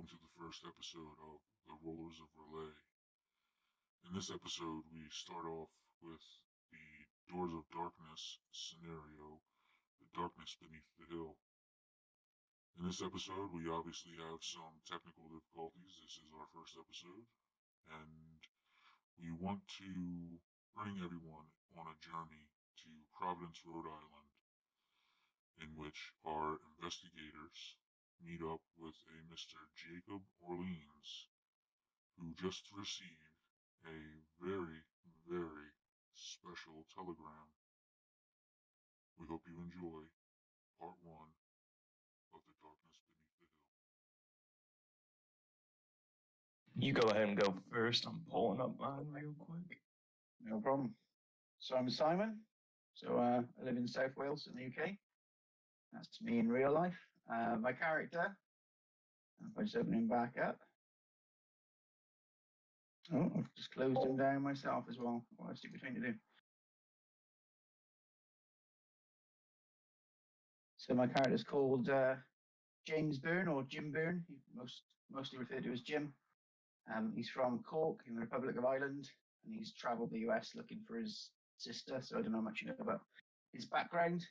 welcome to the first episode of the Rollers of Relay. In this episode, we start off with the Doors of Darkness scenario, the darkness beneath the hill. In this episode, we obviously have some technical difficulties. This is our first episode, and we want to bring everyone on a journey to Providence, Rhode Island, in which our investigators meet up with a Mr. Jacob Orleans, who just received a very, very special telegram. We hope you enjoy part one of The Darkness Beneath the Hill. You go ahead and go first. I'm pulling up mine real quick. No problem. So I'm Simon. I live in South Wales in the UK. That's me in real life. My character, if I just open him back up. Oh, I've just closed him down myself as well. What a stupid thing to do. So my character's called James Byrne or Jim Byrne. He's mostly referred to as Jim. He's from Cork in the Republic of Ireland, and he's travelled the US looking for his sister. So I don't know much you know about his background.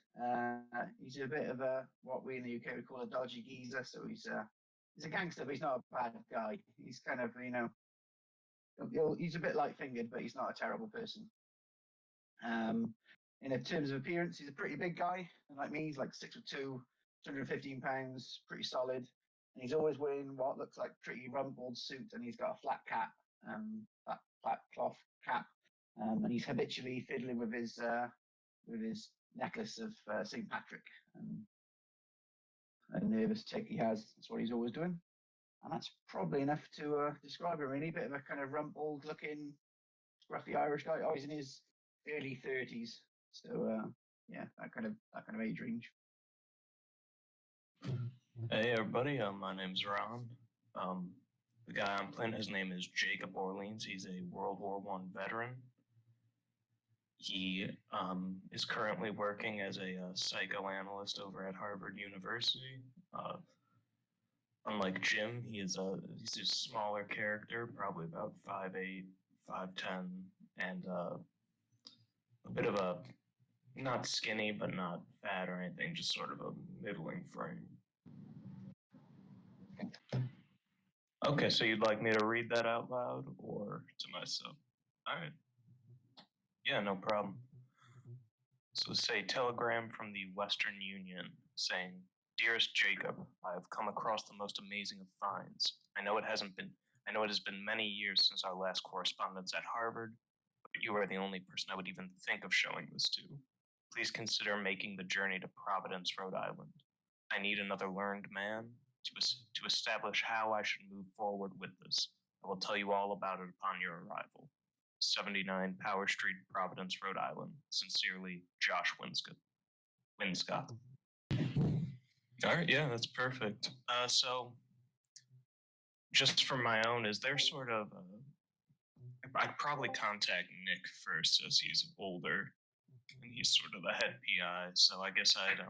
He's a bit of what we in the UK would call a dodgy geezer. So he's a gangster, but he's not a bad guy. He's kind of, he's a bit light-fingered, but he's not a terrible person. In terms of appearance, he's a pretty big guy. And like me, he's like 6'2", 215 pounds, pretty solid. And he's always wearing what looks like pretty rumpled suit, and he's got a flat cap, flat cloth cap. And he's habitually fiddling with his necklace of St. Patrick. A nervous tick he has. That's what he's always doing. And that's probably enough to describe him, really. Bit of a kind of rumpled looking, scruffy Irish guy. Oh, he's in his early 30s. So, yeah, that kind of age range. Hey everybody, my name's Ron. The guy I'm playing, his name is Jacob Orleans. He's a World War I veteran. He is currently working as a psychoanalyst over at Harvard University. Unlike Jim, he's a smaller character, probably about 5'8", 5'10", and a bit of a, not skinny but not fat or anything, just sort of a middling frame. Okay, so you'd like me to read that out loud or to myself? All right. Yeah, no problem. So say telegram from the Western Union saying, "Dearest Jacob, I have come across the most amazing of finds. I know it has been many years since our last correspondence at Harvard, but you are the only person I would even think of showing this to. Please consider making the journey to Providence, Rhode Island. I need another learned man to establish how I should move forward with this. I will tell you all about it upon your arrival. 79 Power Street, Providence, Rhode Island. Sincerely, Josh Winscott." All right, yeah, that's perfect. So, just for my own, is there sort of I'd probably contact Nick first, as he's older, and he's sort of the head PI, so I guess I'd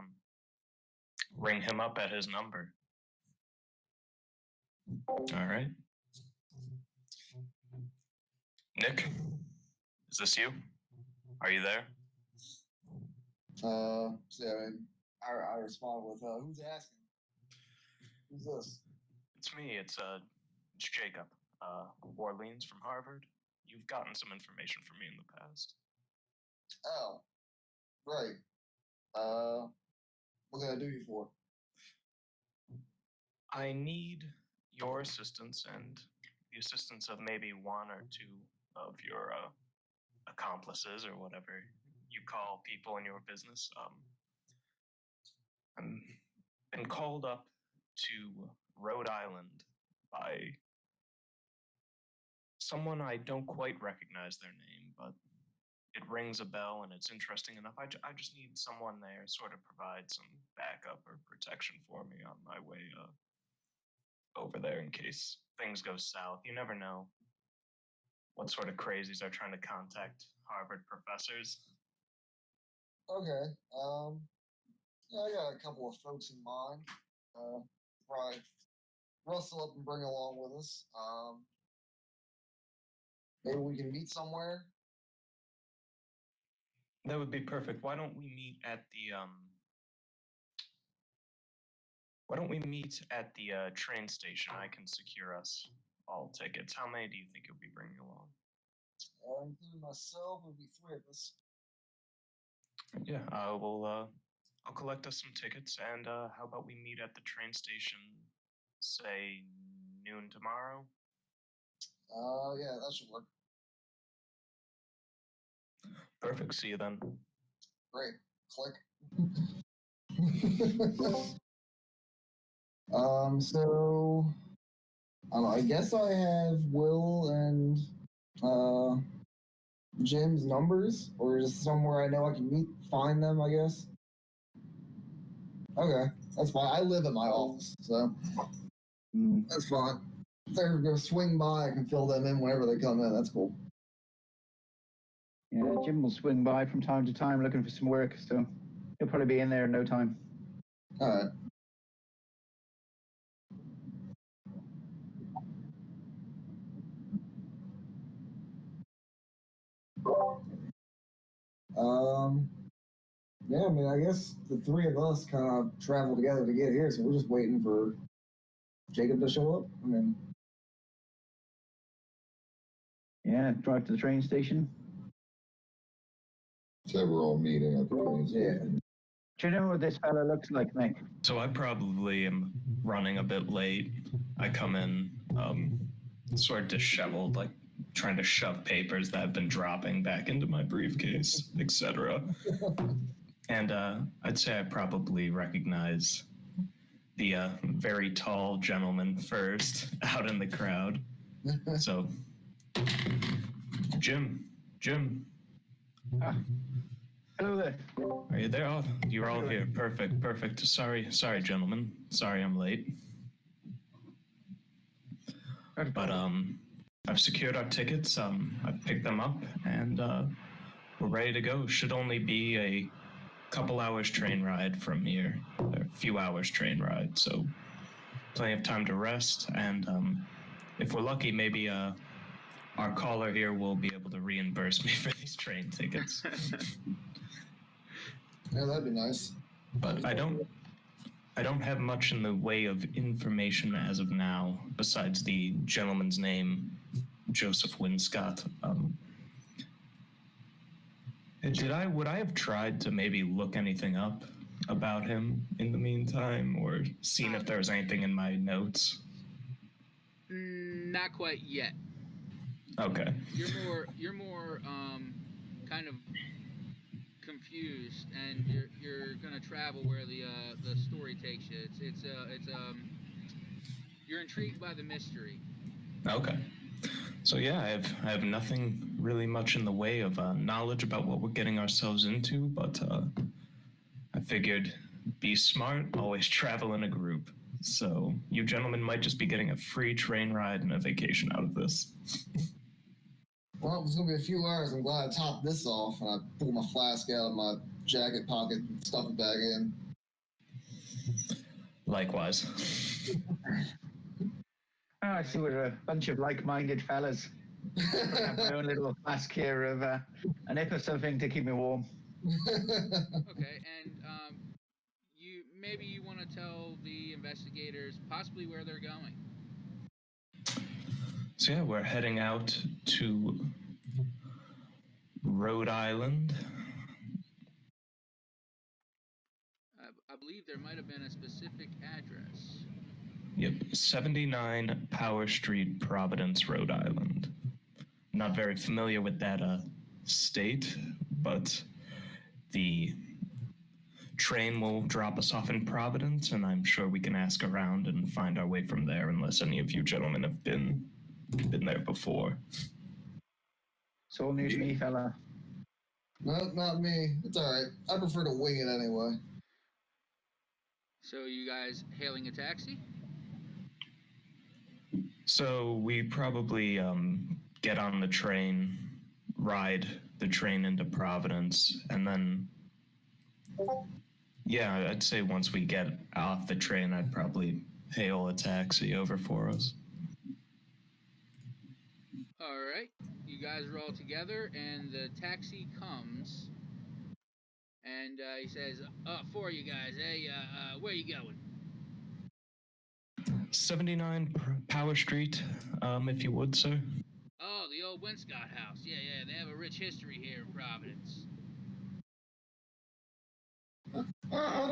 ring him up at his number. All right. Nick, is this you? Are you there? I respond with, who's asking? Who's this? It's me. It's Jacob, Orleans from Harvard. You've gotten some information from me in the past. Oh, right. What can I do you for? I need your assistance and the assistance of maybe one or two of your accomplices or whatever you call people in your business. I'm been called up to Rhode Island by someone I don't quite recognize their name, but it rings a bell and it's interesting enough. I just need someone there sort of provide some backup or protection for me on my way over there in case things go south. You never know what sort of crazies are trying to contact Harvard professors. Okay. Yeah, I got a couple of folks in mind. Probably rustle up and bring along with us. Maybe we can meet somewhere. That would be perfect. Why don't we meet at the train station? I can secure us all tickets. How many do you think you'll be bringing along? Including myself, it would be 3 of us. Yeah, I'll collect us some tickets, and how about we meet at the train station, say noon tomorrow? Yeah, that should work. Perfect. See you then. Great. Click. So I guess I have Will and Jim's numbers, or just somewhere I know I can find them, I guess. Okay, that's fine. I live in my office, so that's fine. If they're gonna swing by, I can fill them in whenever they come in. That's cool. Yeah, Jim will swing by from time to time looking for some work, so he'll probably be in there in no time. All right. Yeah, I mean, I guess the 3 of us kind of traveled together to get here, so we're just waiting for Jacob to show up. I mean, Yeah, drive to the train station. So we're all meeting at the train station. Do you know what this fella looks like, Nick? So I probably am running a bit late. I come in sort of disheveled, like trying to shove papers that have been dropping back into my briefcase, etc. And I'd say I probably recognize the very tall gentleman first out in the crowd. So, Jim. Hello there. Are you there? Oh, you're all here. Perfect. Sorry, gentlemen. Sorry I'm late. But I've secured our tickets. I've picked them up, and we're ready to go. Should only be a couple hours train ride from here. A few hours train ride, so plenty of time to rest. And if we're lucky, maybe our caller here will be able to reimburse me for these train tickets. Yeah, that'd be nice. But I don't have much in the way of information as of now, besides the gentleman's name, Joseph Winscott. Would I have tried to maybe look anything up about him in the meantime, or seen if there was anything in my notes? Not quite yet. Okay. You're more kind of confused, and you're gonna travel where the story takes you. It's you're intrigued by the mystery. Okay. So yeah, I have nothing really much in the way of knowledge about what we're getting ourselves into, but I figured be smart, always travel in a group. So you gentlemen might just be getting a free train ride and a vacation out of this. Well, it's gonna be a few hours. I'm glad I topped this off, and I pulled my flask out of my jacket pocket and stuffed it back in. Likewise. Oh, I see we're a bunch of like-minded fellas. I have my own little flask here of a nip of something to keep me warm. Okay, and you want to tell the investigators possibly where they're going. So yeah, we're heading out to Rhode Island. I believe there might have been a specific address. Yep, 79 Power Street, Providence, Rhode Island. Not very familiar with that state, but the train will drop us off in Providence, and I'm sure we can ask around and find our way from there, unless any of you gentlemen have been there before. It's all news to me, fella. No, not me. It's all right. I prefer to wing it anyway. So you guys hailing a taxi? So we probably get on the train, ride the train into Providence, and then, yeah, I'd say once we get off the train, I'd probably hail a taxi over for us. All right, you guys are all together, and the taxi comes, and he says, "For you guys, hey, where you going?" 79 Power Street, if you would, sir. Oh, the old Winscott house. Yeah, they have a rich history here in Providence. I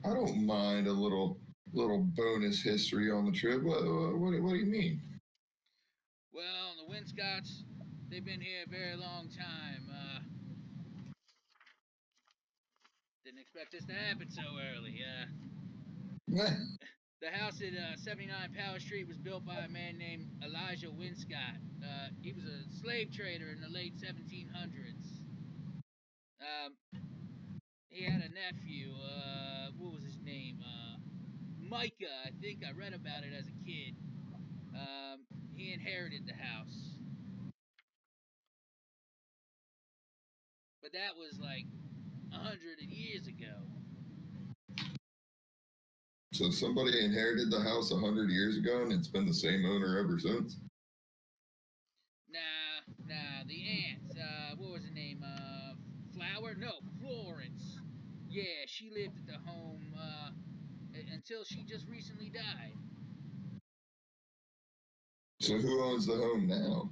don't mind a little bonus history on the trip. What do you mean? Well, the Winscotts, they've been here a very long time. Didn't expect this to happen so early. The house at 79 Power Street was built by a man named Elijah Winscott. He was a slave trader in the late 1700s. Um, he had a nephew. What was his name? Micah. I think I read about it as a kid. He inherited the house. But that was like 100 years ago. So somebody inherited the house 100 years ago, and it's been the same owner ever since. Nah, the aunt, what was her name, Flower? No, Florence. Yeah, she lived at the home, until she just recently died. So who owns the home now?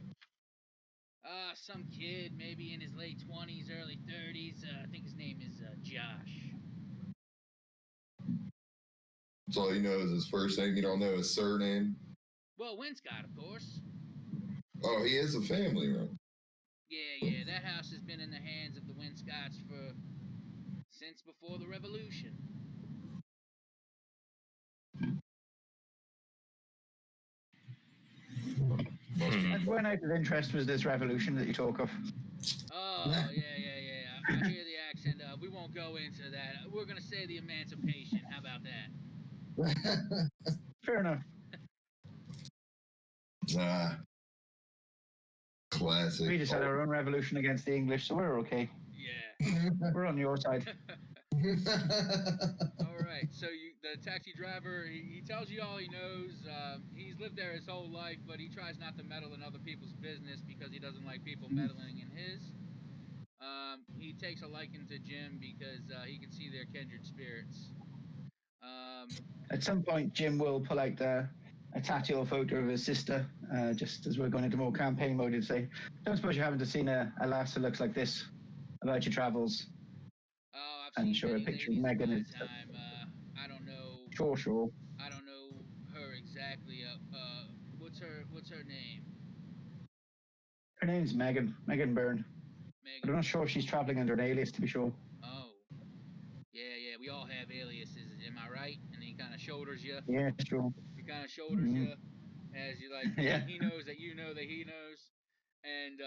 Some kid, maybe in his late 20s, early 30s, I think his name is, Josh. So all you know is his first name, you don't know his surname? Well, Winscott, of course. Oh, he has a family, right? Yeah, that house has been in the hands of the Winscotts since before the Revolution. And when out of interest was this revolution that you talk of? Oh, yeah. I hear the accent. We won't go into that. We're gonna say the Emancipation. How about that? Fair enough. Classic. We just had our own revolution against the English, so we're okay. Yeah. We're on your side. All right. So the taxi driver, he tells you all he knows. He's lived there his whole life, but he tries not to meddle in other people's business because he doesn't like people meddling in his. He takes a liking to Jim because he can see their kindred spirits. At some point, Jim will pull out a tattoo or photo of his sister, just as we're going into more campaign mode, and say, "Don't suppose you haven't seen a lass that looks like this about your travels?" Oh, I've And seen show a many picture of ladies in Megan. my time. I don't know. Sure. I don't know her exactly. What's her name? Her name's Megan Byrne. Megan. But I'm not sure if she's traveling under an alias, to be sure. Oh. Yeah. We all have aliases. Am I right? And he kind of shoulders you. Yeah, true. He kind of shoulders you as you like. Yeah. He knows that you know that he knows, and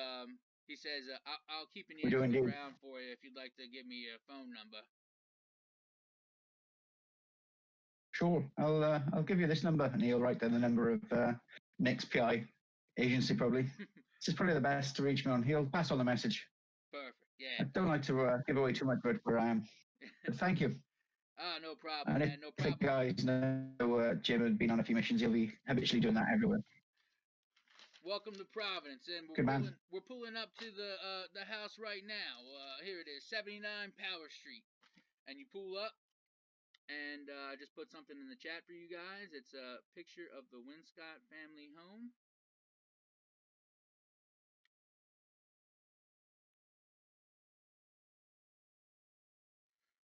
he says, "I'll keep an We ear do to the indeed. ground for you if you'd like to give me your phone number." Sure. I'll give you this number, and he'll write down the number of next PI agency probably. This is probably the best to reach me on. He'll pass on the message. Perfect. I Yeah. don't like to give away too much about where I am, but thank you. No problem, And man. No if the problem. guys know Jim had been on a few missions, he'll be habitually doing that everywhere. Welcome to Providence, and Good man. we're pulling up to the house right now. Here it is, 79 Power Street, and you pull up, and I just put something in the chat for you guys. It's a picture of the Winscott family home.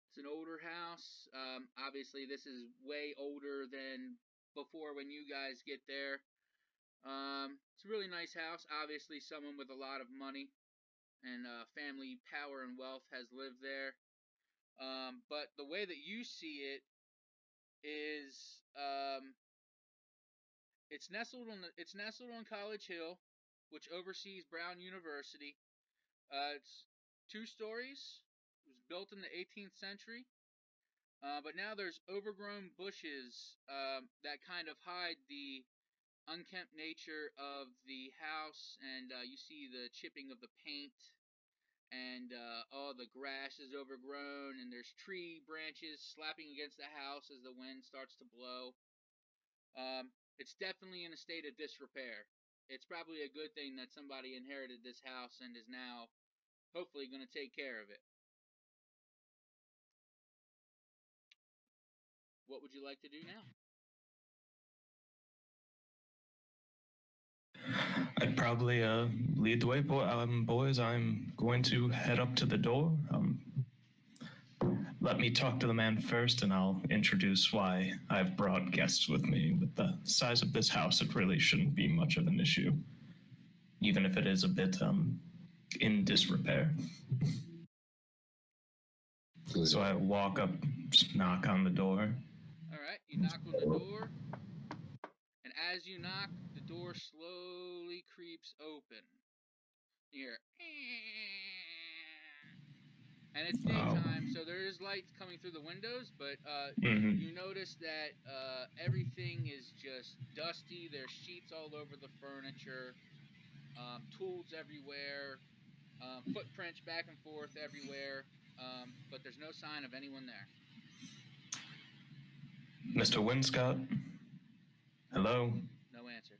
It's an older house. Obviously, this is way older than before when you guys get there. It's a really nice house. Obviously, someone with a lot of money and family power and wealth has lived there. But the way that you see it is, it's nestled on College Hill, which oversees Brown University. It's 2 stories. It was built in the 18th century. But now there's overgrown bushes that kind of hide the unkempt nature of the house, and you see the chipping of the paint, and all the grass is overgrown, and there's tree branches slapping against the house as the wind starts to blow. It's definitely in a state of disrepair. It's probably a good thing that somebody inherited this house and is now hopefully going to take care of it. What would you like to do now? I'd probably lead the way, boys. I'm going to head up to the door. Let me talk to the man first, and I'll introduce why I've brought guests with me. With the size of this house, it really shouldn't be much of an issue, even if it is a bit in disrepair. So I walk up, just knock on the door. All right, you knock on the door, and as you knock, the door slowly creeps open. You hear, and it's daytime, so there is light coming through the windows, but you notice that everything is just dusty. There's sheets all over the furniture, tools everywhere, footprints back and forth everywhere, but there's no sign of anyone there. Mr. Winscott? Hello? No answer.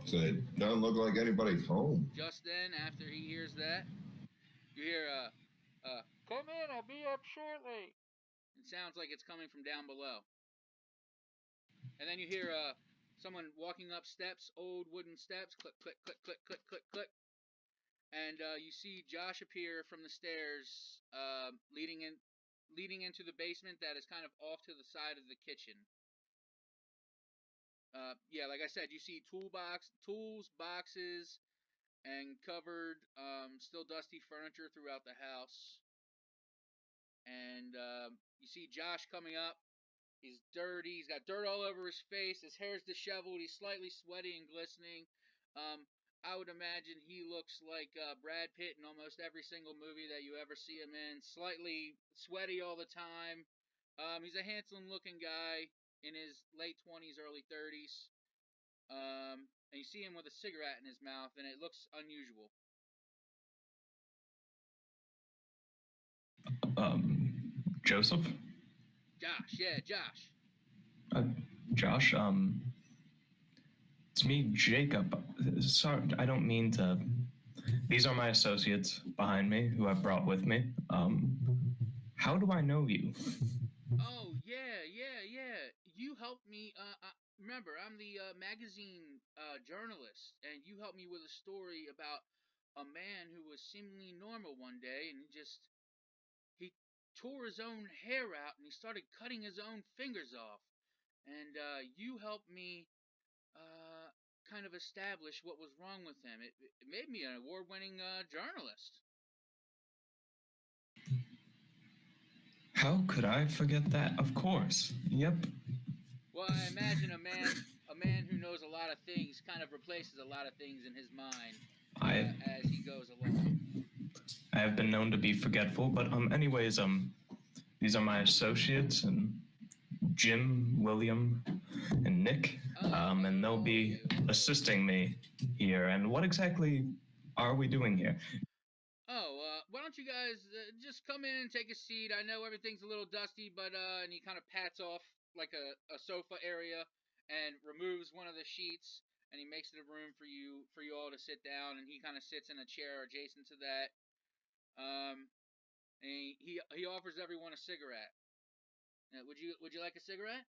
So it doesn't look like anybody's home. Just then, after he hears that, you hear, come in, I'll be up shortly. It sounds like it's coming from down below. And then you hear, someone walking up steps, old wooden steps, click, click, click, click, click, click, click. And, you see Josh appear from the stairs, leading into the basement that is kind of off to the side of the kitchen. Yeah, like I said, you see tools, boxes, and covered, still dusty furniture throughout the house. And you see Josh coming up. He's dirty. He's got dirt all over his face. His hair's disheveled. He's slightly sweaty and glistening. I would imagine he looks like Brad Pitt in almost every single movie that you ever see him in. Slightly sweaty all the time. He's a handsome-looking guy in his late 20s, early 30s. And you see him with a cigarette in his mouth, and it looks unusual. Joseph? Josh, yeah, Josh. Josh, it's me, Jacob. Sorry, I don't mean to... These are my associates behind me, who I've brought with me. How do I know you? Oh, yeah. You helped me, remember, I'm the magazine journalist, and you helped me with a story about a man who was seemingly normal one day, and he tore his own hair out, and he started cutting his own fingers off. And you helped me kind of establish what was wrong with him. It made me an award-winning journalist. How could I forget that? Of course. Yep. Well, I imagine a man who knows a lot of things kind of replaces a lot of things in his mind as he goes along. I have been known to be forgetful, but anyways, these are my associates, and Jim, William, and Nick, and they'll be assisting me here. And what exactly are we doing here? Why don't you guys just come in and take a seat? I know everything's a little dusty, but and he kind of pats off like a sofa area and removes one of the sheets, and he makes it a room for you all to sit down, and he kind of sits in a chair adjacent to that. And he offers everyone a cigarette. Would you like a cigarette?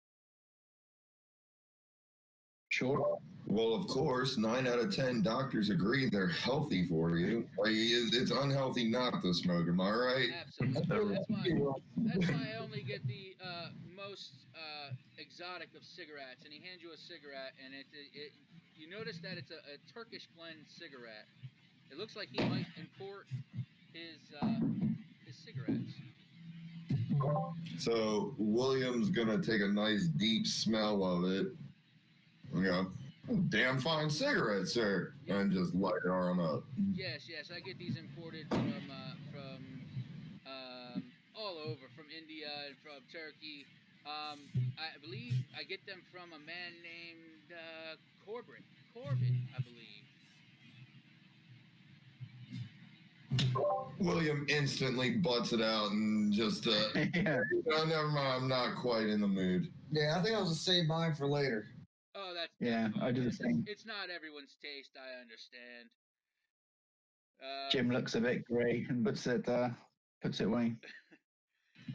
Sure. Well, of course, 9 out of 10 doctors agree they're healthy for you. Like, it's unhealthy not to smoke. Am I right? Absolutely. That's why I only get the most exotic of cigarettes. And he hands you a cigarette, and you notice that it's a Turkish blend cigarette. It looks like he might import his cigarettes. So William's gonna take a nice deep smell of it. You know, damn fine cigarette, sir, and just light it on up. Yes. I get these imported from all over, from India and from Turkey. I believe I get them from a man named Corbett, I believe. William instantly butts it out and just, Yeah. no, never mind. I'm not quite in the mood. Yeah, I think I'll just save mine for later. Oh, that's Yeah, fine. I do the same. It's not everyone's taste. I understand. Jim looks a bit grey and puts it away.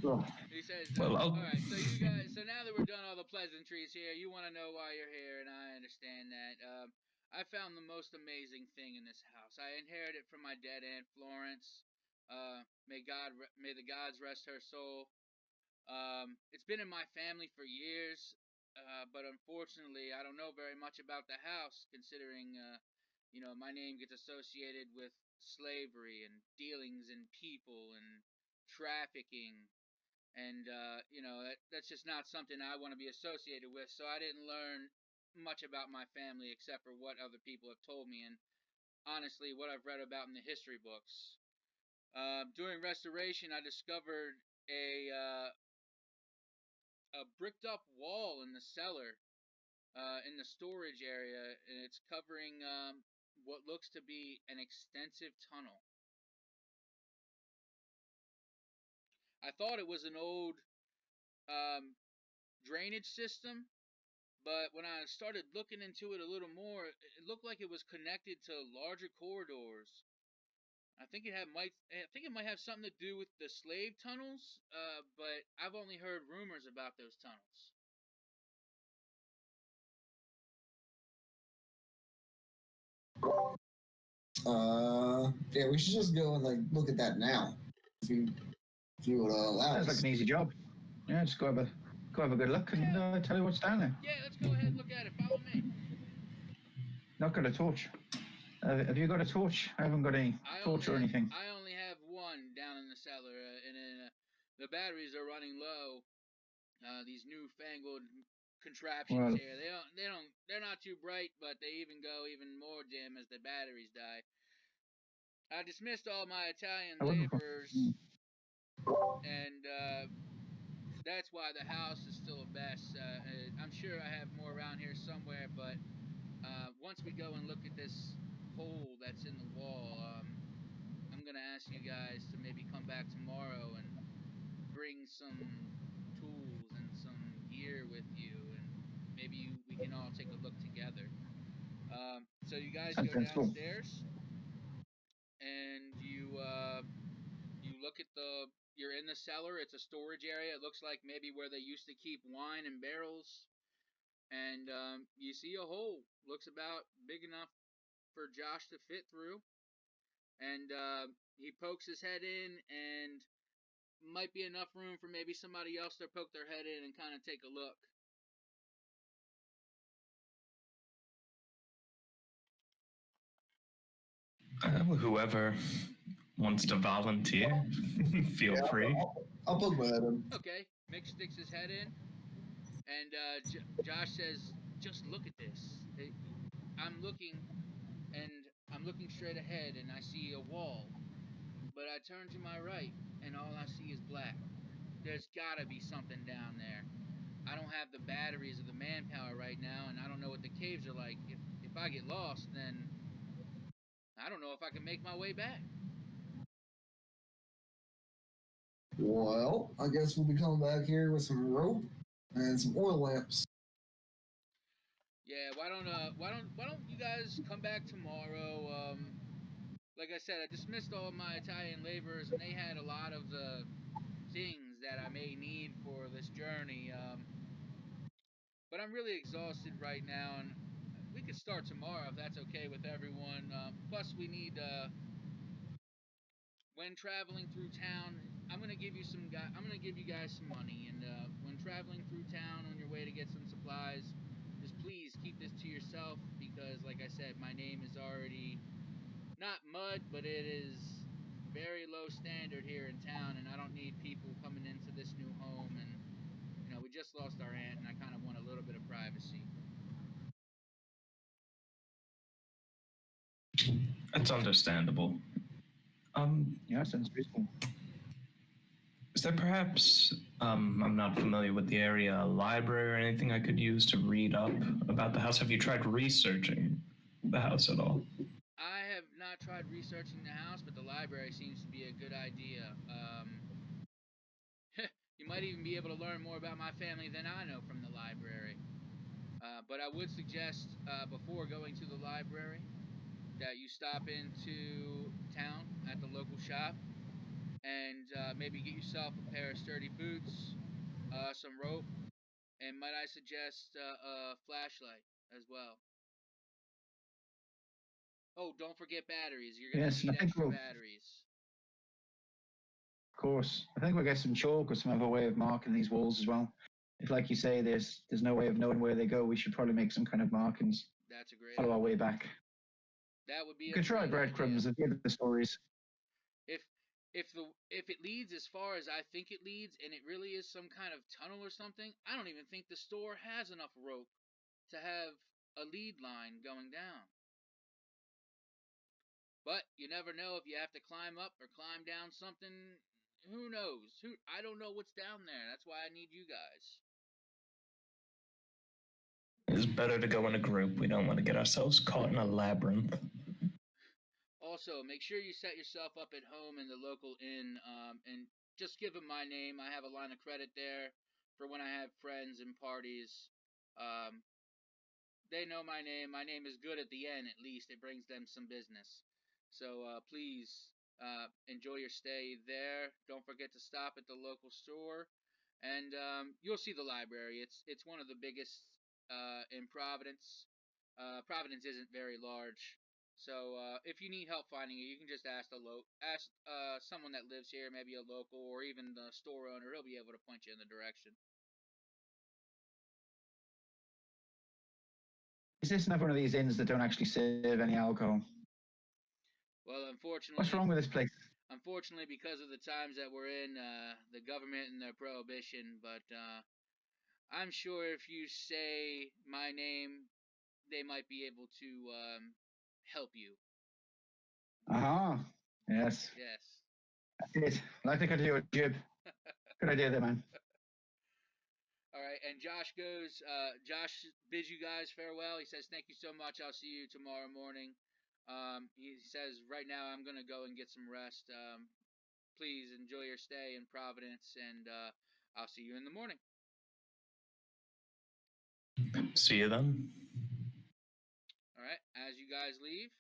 Oh. He says, Well, all right, so you guys, so now that we're done all the pleasantries here, you want to know why you're here, and I understand that. I found the most amazing thing in this house. I inherited it from my dead Aunt Florence. May the gods rest her soul. It's been in my family for years, but unfortunately, I don't know very much about the house, considering, my name gets associated with slavery and dealings in people and trafficking. And that's just not something I want to be associated with. So I didn't learn much about my family except for what other people have told me, and honestly, what I've read about in the history books. During restoration, I discovered a bricked up wall in the cellar, in the storage area, and it's covering what looks to be an extensive tunnel. I thought it was an old um, drainage system, but when I started looking into it a little more, it looked like it was connected to larger corridors. I think it might have something to do with the slave tunnels, but I've only heard rumors about those tunnels. Yeah, we should just go and like look at that now. If you would allow Sounds us. like an easy job. Yeah, just go have a good look and tell you what's down there. Yeah, let's go ahead and look at it. Follow me. Not got a torch. Have you got a torch? I haven't got any torch or anything. I only have one down in the cellar, and the batteries are running low. These newfangled contraptions here, they're not too bright, but they even go even more dim as the batteries die. I dismissed all my Italian laborers, and that's why the house is still a mess. I'm sure I have more around here somewhere, but once we go and look at this hole that's in the wall, I'm gonna ask you guys to maybe come back tomorrow and bring some tools and some gear with you, and maybe we can all take a look together. So you guys go downstairs, and you look at you're in the cellar. It's a storage area. It looks like maybe where they used to keep wine in barrels. And you see a hole. Looks about big enough for Josh to fit through. And he pokes his head in, and might be enough room for maybe somebody else to poke their head in and kind of take a look. Whoever wants to volunteer, feel free. I'll poke my head in. Okay, Mick sticks his head in, and Josh says, "Just look at this. I'm looking straight ahead, and I see a wall. But I turn to my right, and all I see is black. There's gotta be something down there. I don't have the batteries or the manpower right now, and I don't know what the caves are like. If I get lost, then I don't know if I can make my way back." Well, I guess we'll be coming back here with some rope and some oil lamps. Yeah, why don't you guys come back tomorrow? Like I said, I dismissed all of my Italian laborers, and they had a lot of the things that I may need for this journey. But I'm really exhausted right now, and we could start tomorrow if that's okay with everyone. Plus, we need when traveling through town, I'm gonna give you guys some money, and when traveling through town on your way to get some supplies, just please keep this to yourself, because like I said, my name is already not mud, but it is very low standard here in town, and I don't need people coming into this new home, and we just lost our aunt, and I kind of want a little bit of privacy. That's understandable. Yeah, sounds reasonable. Is there perhaps, I'm not familiar with the area, a library or anything I could use to read up about the house? Have you tried researching the house at all? I have not tried tried researching the house, but the library seems to be a good idea. You might even be able to learn more about my family than I know from the library. But I would suggest, before going to the library, that you stop into town at the local shop and maybe get yourself a pair of sturdy boots, some rope, and might I suggest a flashlight as well. Oh, don't forget batteries. You're going to Yes, and need I think extra we'll, of batteries. course, I think we'll get some chalk or some other way of marking these walls as well. If, like you say, there's no way of knowing where they go, we should probably make some kind of markings. That's a great Follow our idea. way back. That would be We a could try great breadcrumbs idea. and give the stories. If if it leads as far as I think it leads, and it really is some kind of tunnel or something, I don't even think the store has enough rope to have a lead line going down. But you never know if you have to climb up or climb down something. Who knows? I don't know what's down there. That's why I need you guys. It's better to go in a group. We don't want to get ourselves caught in a labyrinth. Also, make sure you set yourself up at home in the local inn, and just give them my name. I have a line of credit there for when I have friends and parties. Um, they know my name. My name is good at the inn, at least. It brings them some business. So please enjoy your stay there. Don't forget to stop at the local store, and you'll see the library. It's one of the biggest in Providence. Providence isn't very large, so if you need help finding it, you can just ask someone that lives here, maybe a local or even the store owner. He'll be able to point you in the direction. Is this another one of these inns that don't actually serve any alcohol? Well, What's wrong with this place? unfortunately, because of the times that we're in, the government and their prohibition, but I'm sure if you say my name, they might be able to help you. Aha. Yes. Yes. That's it. Like they could do a jib. Good idea there, man. All right, and Josh goes. Josh bids you guys farewell. He says, "Thank you so much. I'll see you tomorrow morning." He says, "Right now, I'm gonna go and get some rest. Please enjoy your stay in Providence, and I'll see you in the morning." See you then. All right. As you guys leave,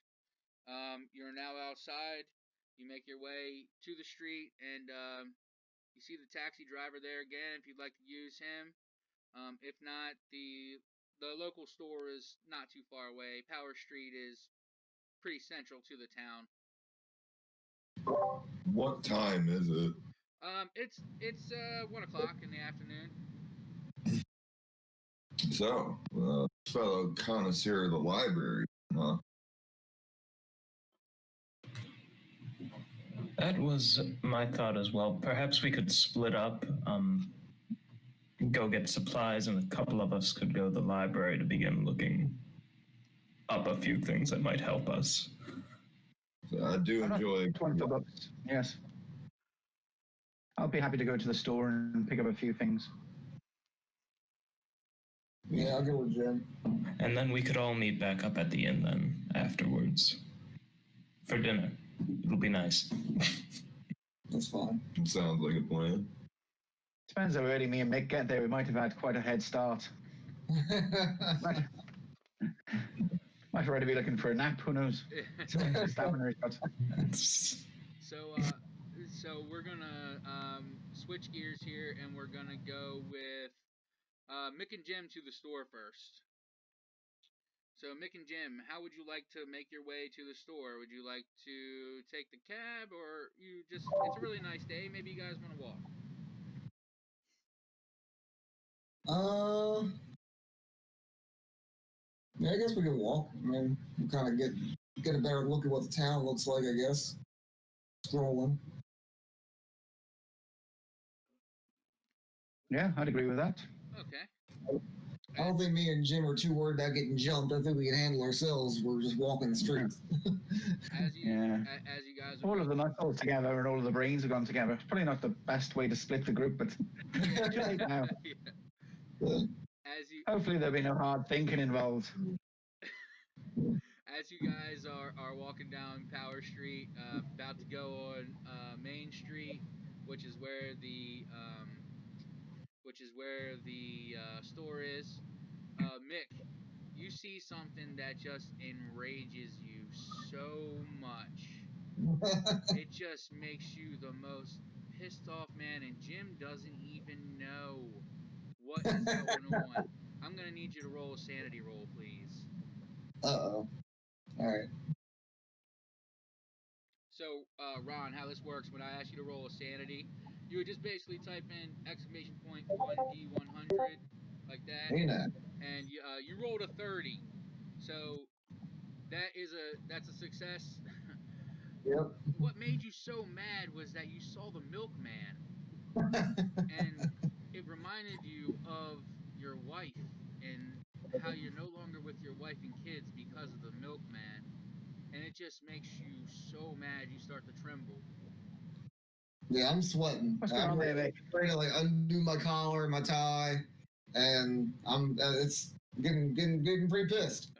you're now outside. You make your way to the street, and you see the taxi driver there again. If you'd like to use him, if not, the local store is not too far away. Power Street is pretty central to the town. What time is it? It's 1 o'clock in the afternoon. So, fellow connoisseur of the library, huh? That was my thought as well. Perhaps we could split up, go get supplies, and a couple of us could go to the library to begin looking up a few things that might help us. So I do enjoy. One for books. Yes. I'll be happy to go to the store and pick up a few things. Yeah, I'll go with Jim. And then we could all meet back up at the inn then afterwards for dinner. It'll be nice. That's fine. Sounds like a plan. Depends how early me and Mick get there. We might have had quite a head start. Might already be looking for a nap. Who knows? Stamina got. So we're gonna switch gears here, and we're gonna go with Mick and Jim to the store first. So Mick and Jim, how would you like to make your way to the store? Would you like to take the cab, or you just? It's a really nice day. Maybe you guys want to walk. Yeah, I guess we can walk. I mean, we kind of get a better look at what the town looks like, I guess. Scrolling. Yeah, I'd agree with that. Okay. I don't think me and Jim are too worried about getting jumped. I think we can handle ourselves. We're just walking the streets. As you guys are all of the nuts all together and all of the brains have gone together. It's probably not the best way to split the group, but too late now. Yeah. Hopefully there'll be no hard thinking involved. as you guys are walking down Power Street, about to go on Main Street, which is where the store is. Mick, you see something that just enrages you so much. It just makes you the most pissed off man, and Jim doesn't even know what is going on. I'm gonna need you to roll a sanity roll, please. Uh-oh. All right. So, Ron, how this works, when I ask you to roll a sanity, you would just basically type in exclamation point 1D100, like that, Hey, now. and you rolled a 30. So that's a success. Yep. What made you so mad was that you saw the milkman, and it reminded you of your wife and how you're no longer with your wife and kids because of the milkman, and it just makes you so mad you start to tremble. Yeah, I'm sweating. What's going I'm on there, Mick? ready to like undo my collar and my tie, and it's getting pretty pissed.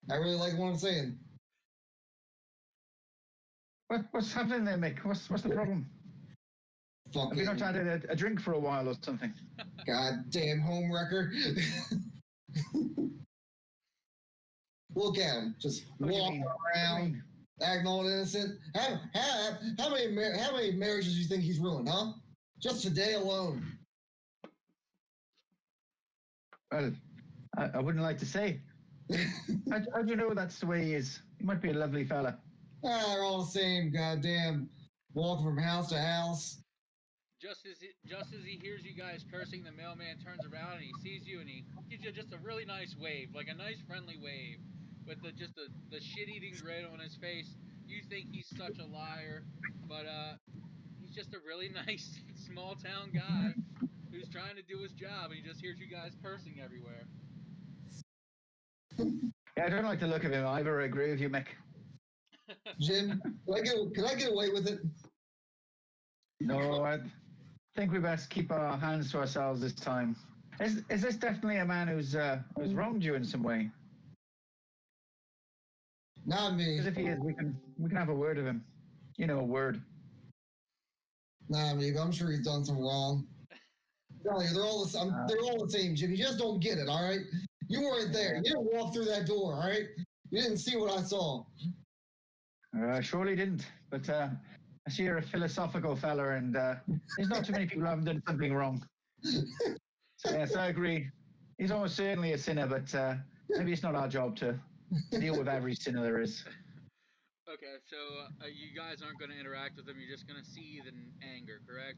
I really like what I'm saying. What's happening there, Mick? What's the problem? Have you not Fucking had a drink for a while or something? goddamn home wrecker. Look at him, just What do you walking mean? around, acting all innocent. How many marriages do you think he's ruined, huh? Just today alone. Well, I wouldn't like to say. How do you know that's the way he is? He might be a lovely fella. They're all the same, goddamn, walking from house to house. Just as he hears you guys cursing, the mailman turns around and he sees you and he gives you just a really nice wave, like a nice friendly wave, with the shit-eating grin on his face. You think he's such a liar, but he's just a really nice small town guy who's trying to do his job, and he just hears you guys cursing everywhere. Yeah, I don't like the look of him either. I agree with you, Mick. Jim, can I get away with it? No, I think we best keep our hands to ourselves this time. Is this definitely a man who's wronged you in some way? Not me. Because if he is, we can have a word of him. You know, a word. Not me, but I'm sure he's done some wrong. No, they're all the same, Jim. You just don't get it, all right? You weren't there. You didn't walk through that door, all right? You didn't see what I saw. I surely didn't. But I see you're a philosophical fella, and there's not too many people who haven't done something wrong. So, yes, I agree. He's almost certainly a sinner, but maybe it's not our job to deal with every sinner there is. Okay, so you guys aren't going to interact with him. You're just going to seethe in anger, correct?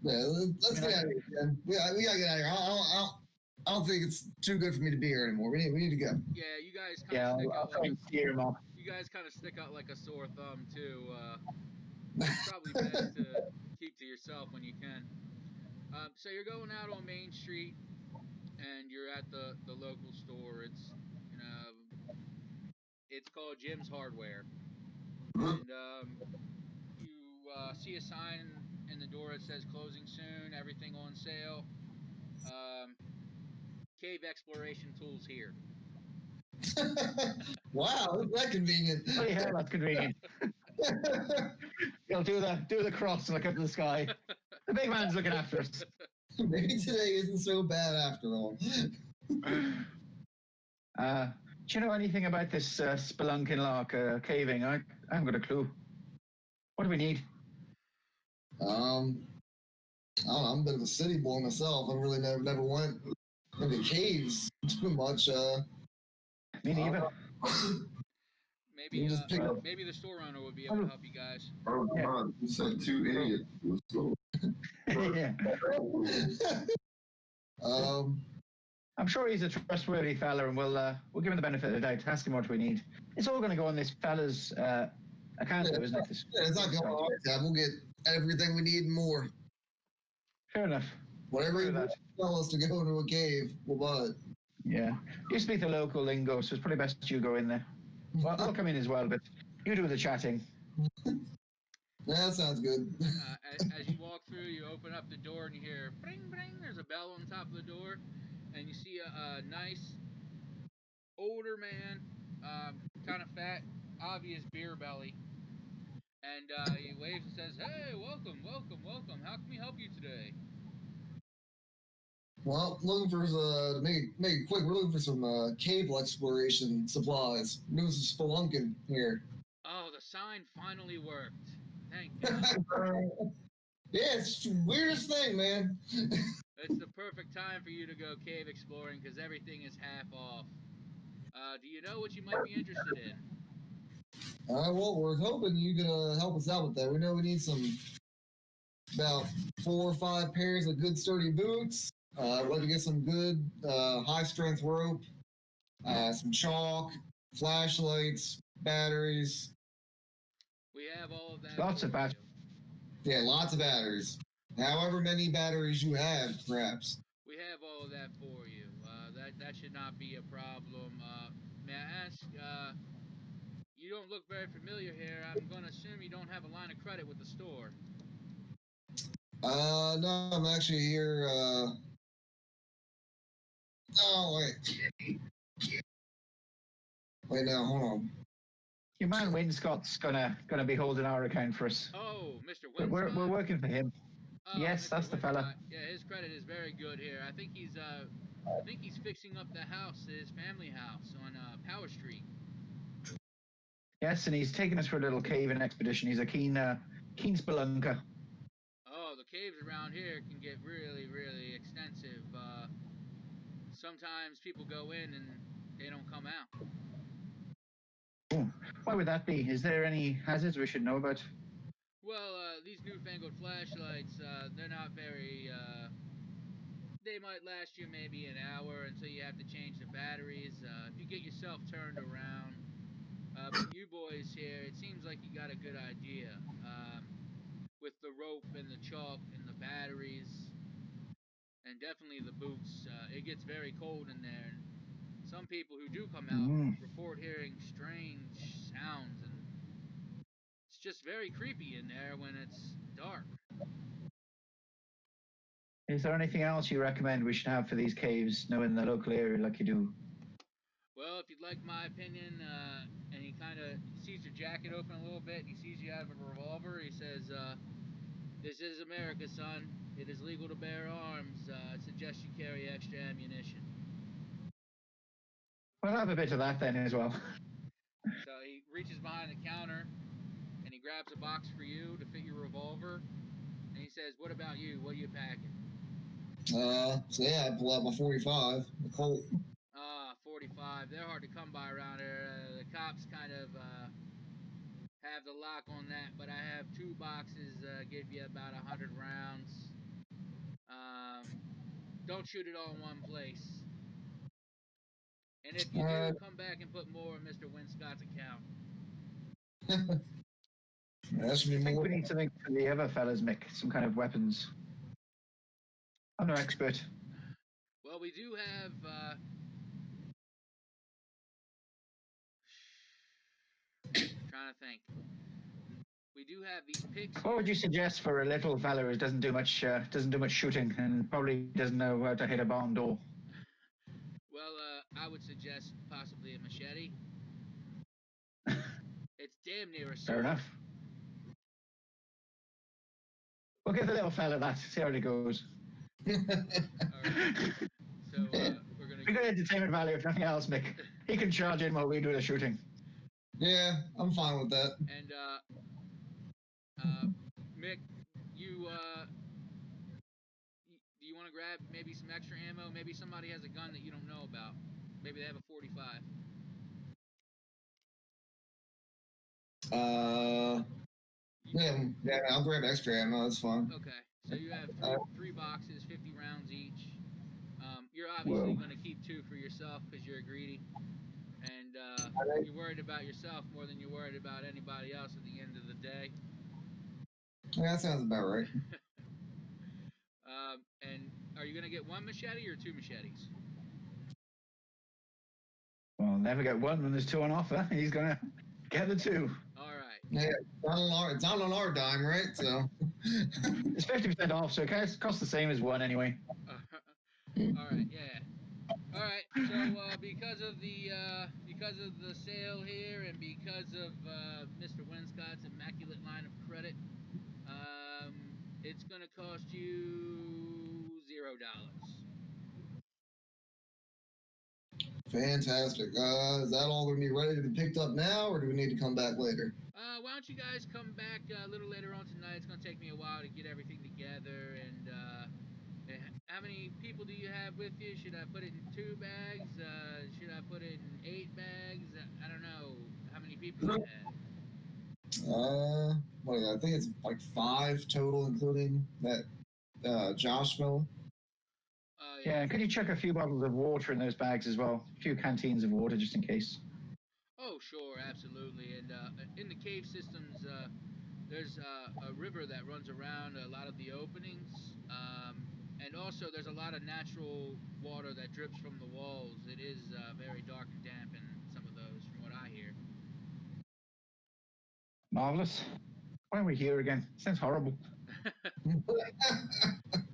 Yeah, let's get out of here, Jim. We gotta get out of here. I don't think it's too good for me to be here anymore. We need to go. Yeah, you guys kind of stick I'll out try like and steer him off. you guys kind of stick out like a sore thumb too. It's probably best to keep to yourself when you can. So you're going out on Main Street, and you're at the local store. It's called Jim's Hardware, and you see a sign in the door that says closing soon, everything on sale. Cave exploration tools here. Wow, isn't that convenient? Bloody hell, that's convenient. He'll do the cross and look up to the sky. The big man's looking after us. Maybe today isn't so bad after all. Do you know anything about this spelunking lark caving? I haven't got a clue. What do we need? I don't know, I'm a bit of a city boy myself. I really never went into caves too much. Me neither. Maybe You just pick up. maybe the store owner would be able to help you guys. Oh, Yeah. God, you said two idiots. Let's go. Yeah. I'm sure he's a trustworthy fella, and we'll give him the benefit of the doubt. Ask him what we need. It's all going to go on this fella's account, though, isn't it? It's not going on our tab. We'll get everything we need and more. Fair enough. Whatever you that. tell us to go into a cave, we'll buy it. Yeah. You speak the local lingo, so it's probably best you go in there. Well, I'll come in as well, but you do the chatting. Yeah, that sounds good. As you walk through, you open up the door and you hear bring bring. There's a bell on top of the door, and you see a nice older man, kind of fat, obvious beer belly. And he waves and says, "Hey, welcome, welcome, welcome. How can we help you today?" Well, looking for to make it quick. We're looking for some cable exploration supplies. Doing some spelunking here. Oh, the sign finally worked. Thank God. Yeah, it's the weirdest thing, man. It's the perfect time for you to go cave exploring because everything is half off. Do you know what you might be interested in? Well, we're hoping you can help us out with that. We know we need about 4 or 5 pairs of good sturdy boots. I'd like to get some good high strength rope, some chalk, flashlights, batteries. We have all of that. Lots of for batteries. you. Yeah, lots of batteries. However many batteries you have, perhaps. We have all of that for you. That should not be a problem. May I ask? You don't look very familiar here. I'm going to assume you don't have a line of credit with the store. No, I'm actually here. Oh, wait, now, hold on. Your man Winscott's gonna be holding our account for us. Oh, Mr. But Winscott. we're working for him. Oh, Yes, Mr. that's the fella. Winscott. Yeah, his credit is very good here. I think he's fixing up the house, his family house on Power Street. Yes, and he's taking us for a little caving expedition. He's a keen spelunker. Oh, the caves around here can get really, really extensive. Sometimes people go in and they don't come out. Oh, why would that be? Is there any hazards we should know about? Well, these newfangled flashlights, they're not very, they might last you maybe an hour until you have to change the batteries. If you get yourself turned around, but you boys here, it seems like you got a good idea. With the rope and the chalk and the batteries, and definitely the boots, it gets very cold in there. And some people who do come out report hearing strange sounds, and it's just very creepy in there when it's dark. Is there anything else you recommend we should have for these caves, knowing the local area like you do? Well, if you'd like my opinion, and he kind of sees your jacket open a little bit, and he sees you have a revolver, he says, "This is America, son. It is legal to bear arms. I suggest you carry extra ammunition." Well, I'll have a bit of that then as well. So he reaches behind the counter, and he grabs a box for you to fit your revolver, and he says, "What about you? What are you packing?" So yeah, I pull out my 45, the Colt. 45. They're hard to come by around here. The cops kind of have the lock on that, but I have 2 boxes, give you about 100 rounds. Don't shoot it all in one place. And if you do, come back and put more in Mr. Winscott's account. That should be I think more. we need something for the other fellas, Mick. Some kind of weapons. I'm no expert. Well, we do have. Trying to think. We do have these picks. What would you suggest for a little fella who doesn't do much shooting and probably doesn't know how to hit a barn door? Well, I would suggest possibly a machete. It's damn near a sword. Fair enough. We'll give the little fella that. See how it goes. All right. So we're gonna. We're good entertainment value if nothing else, Mick. He can charge in while we do the shooting. Yeah, I'm fine with that. And Mick, you do you want to grab maybe some extra ammo? Maybe somebody has a gun that you don't know about. Maybe they have a 45. Yeah, I'll grab extra ammo. That's fine. Okay, so you have 3 boxes, 50 rounds each. You're obviously going to keep 2 for yourself because you're greedy, and you're worried about yourself more than you're worried about anybody else at the end of the day. Yeah, that sounds about right. And are you going to get 1 machete or 2 machetes? Well, never get 1 when there's 2 on offer. He's gonna get the 2. All right. Yeah, it's not on our dime, right? So It's 50% off, so it costs the same as 1 anyway. All right, yeah. All right. So because of the sale here and because of Mr. Winscott's immaculate line of credit, it's gonna cost you $0. Fantastic. Is that all going to be ready to be picked up now, or do we need to come back later? Why don't you guys come back a little later on tonight? It's gonna take me a while to get everything together. And how many people do you have with you? Should I put it in 2 bags? Should I put it in 8 bags? I don't know how many people you have. I think it's like 5 total, including that Josh fellow. Yeah, could you chuck a few bottles of water in those bags as well? A few canteens of water just in case. Oh, sure, absolutely. And in the cave systems, there's a river that runs around a lot of the openings. And also, there's a lot of natural water that drips from the walls. It is very dark and damp in some of those, from what I hear. Marvelous. Why are we here again? Sounds horrible.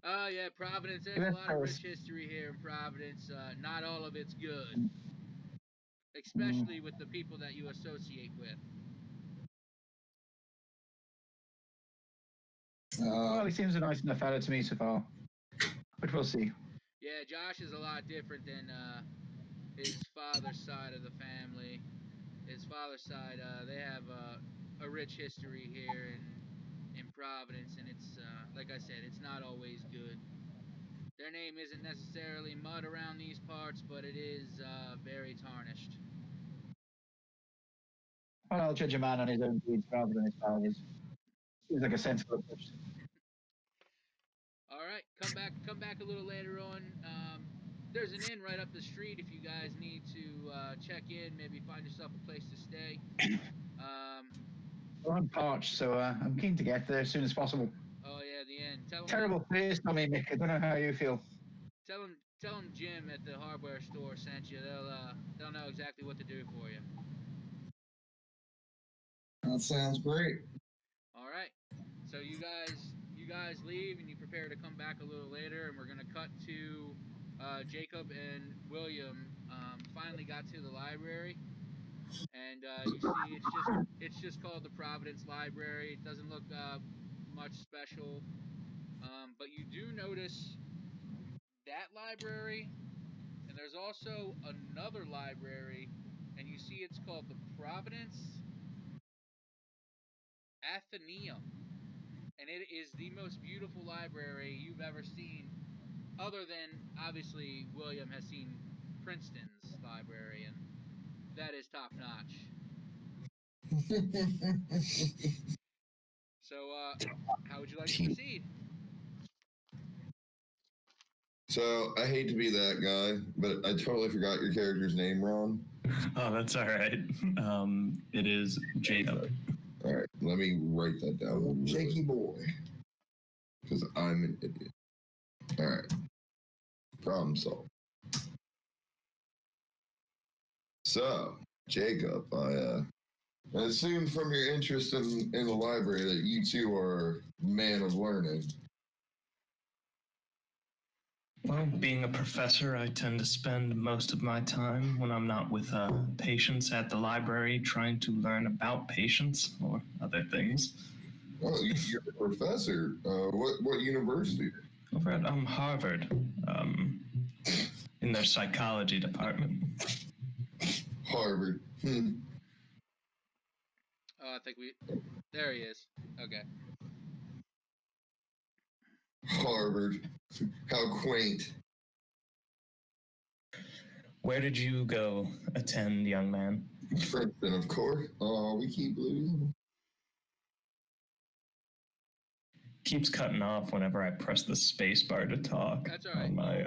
Oh, yeah, Providence. There's a lot of rich history here in Providence. Not all of it's good, especially with the people that you associate with. Well, he seems a nice enough fella to me so far, but we'll see. Yeah, Josh is a lot different than his father's side of the family. His father's side, they have a rich history here in Providence, and it's like I said, it's not always good. Their name isn't necessarily mud around these parts, but it is very tarnished. Well, I'll judge a man on his own deeds rather than his father's. Seems like a sensible approach. All right, come back a little later on. There's an inn right up the street if you guys need to check in, maybe find yourself a place to stay. Well, I'm parched, so I'm keen to get there as soon as possible. Oh yeah, the inn. Terrible place, I mean, Mick. I don't know how you feel. Tell them Jim at the hardware store sent you. They'll know exactly what to do for you. That sounds great. All right. So you guys leave and you prepare to come back a little later, and we're gonna cut to Jacob and William finally got to the library, and you see it's just called the Providence Library. It doesn't look much special, but you do notice that library, and there's also another library, and you see it's called the Providence Athenaeum, and it is the most beautiful library you've ever seen, other than obviously William has seen Princeton's library, and that is top notch. So, how would you like to proceed? So, I hate to be that guy, but I totally forgot your character's name, Ron. Oh, that's all right. It is Jacob. All right, let me write that down. Jakey boy. Because I'm an idiot. All right. Problem solved. So, Jacob, I assume from your interest in the library that you two are man of learning. Well, being a professor, I tend to spend most of my time when I'm not with patients at the library trying to learn about patients or other things. Oh, you're a professor. What university? Over at Harvard, in their psychology department. Harvard. Oh, I think there he is. Okay. Harvard. How quaint. Where did you go attend, young man? Princeton, of course. Oh, we keep losing. Keeps cutting off whenever I press the space bar to talk. That's all right. On my,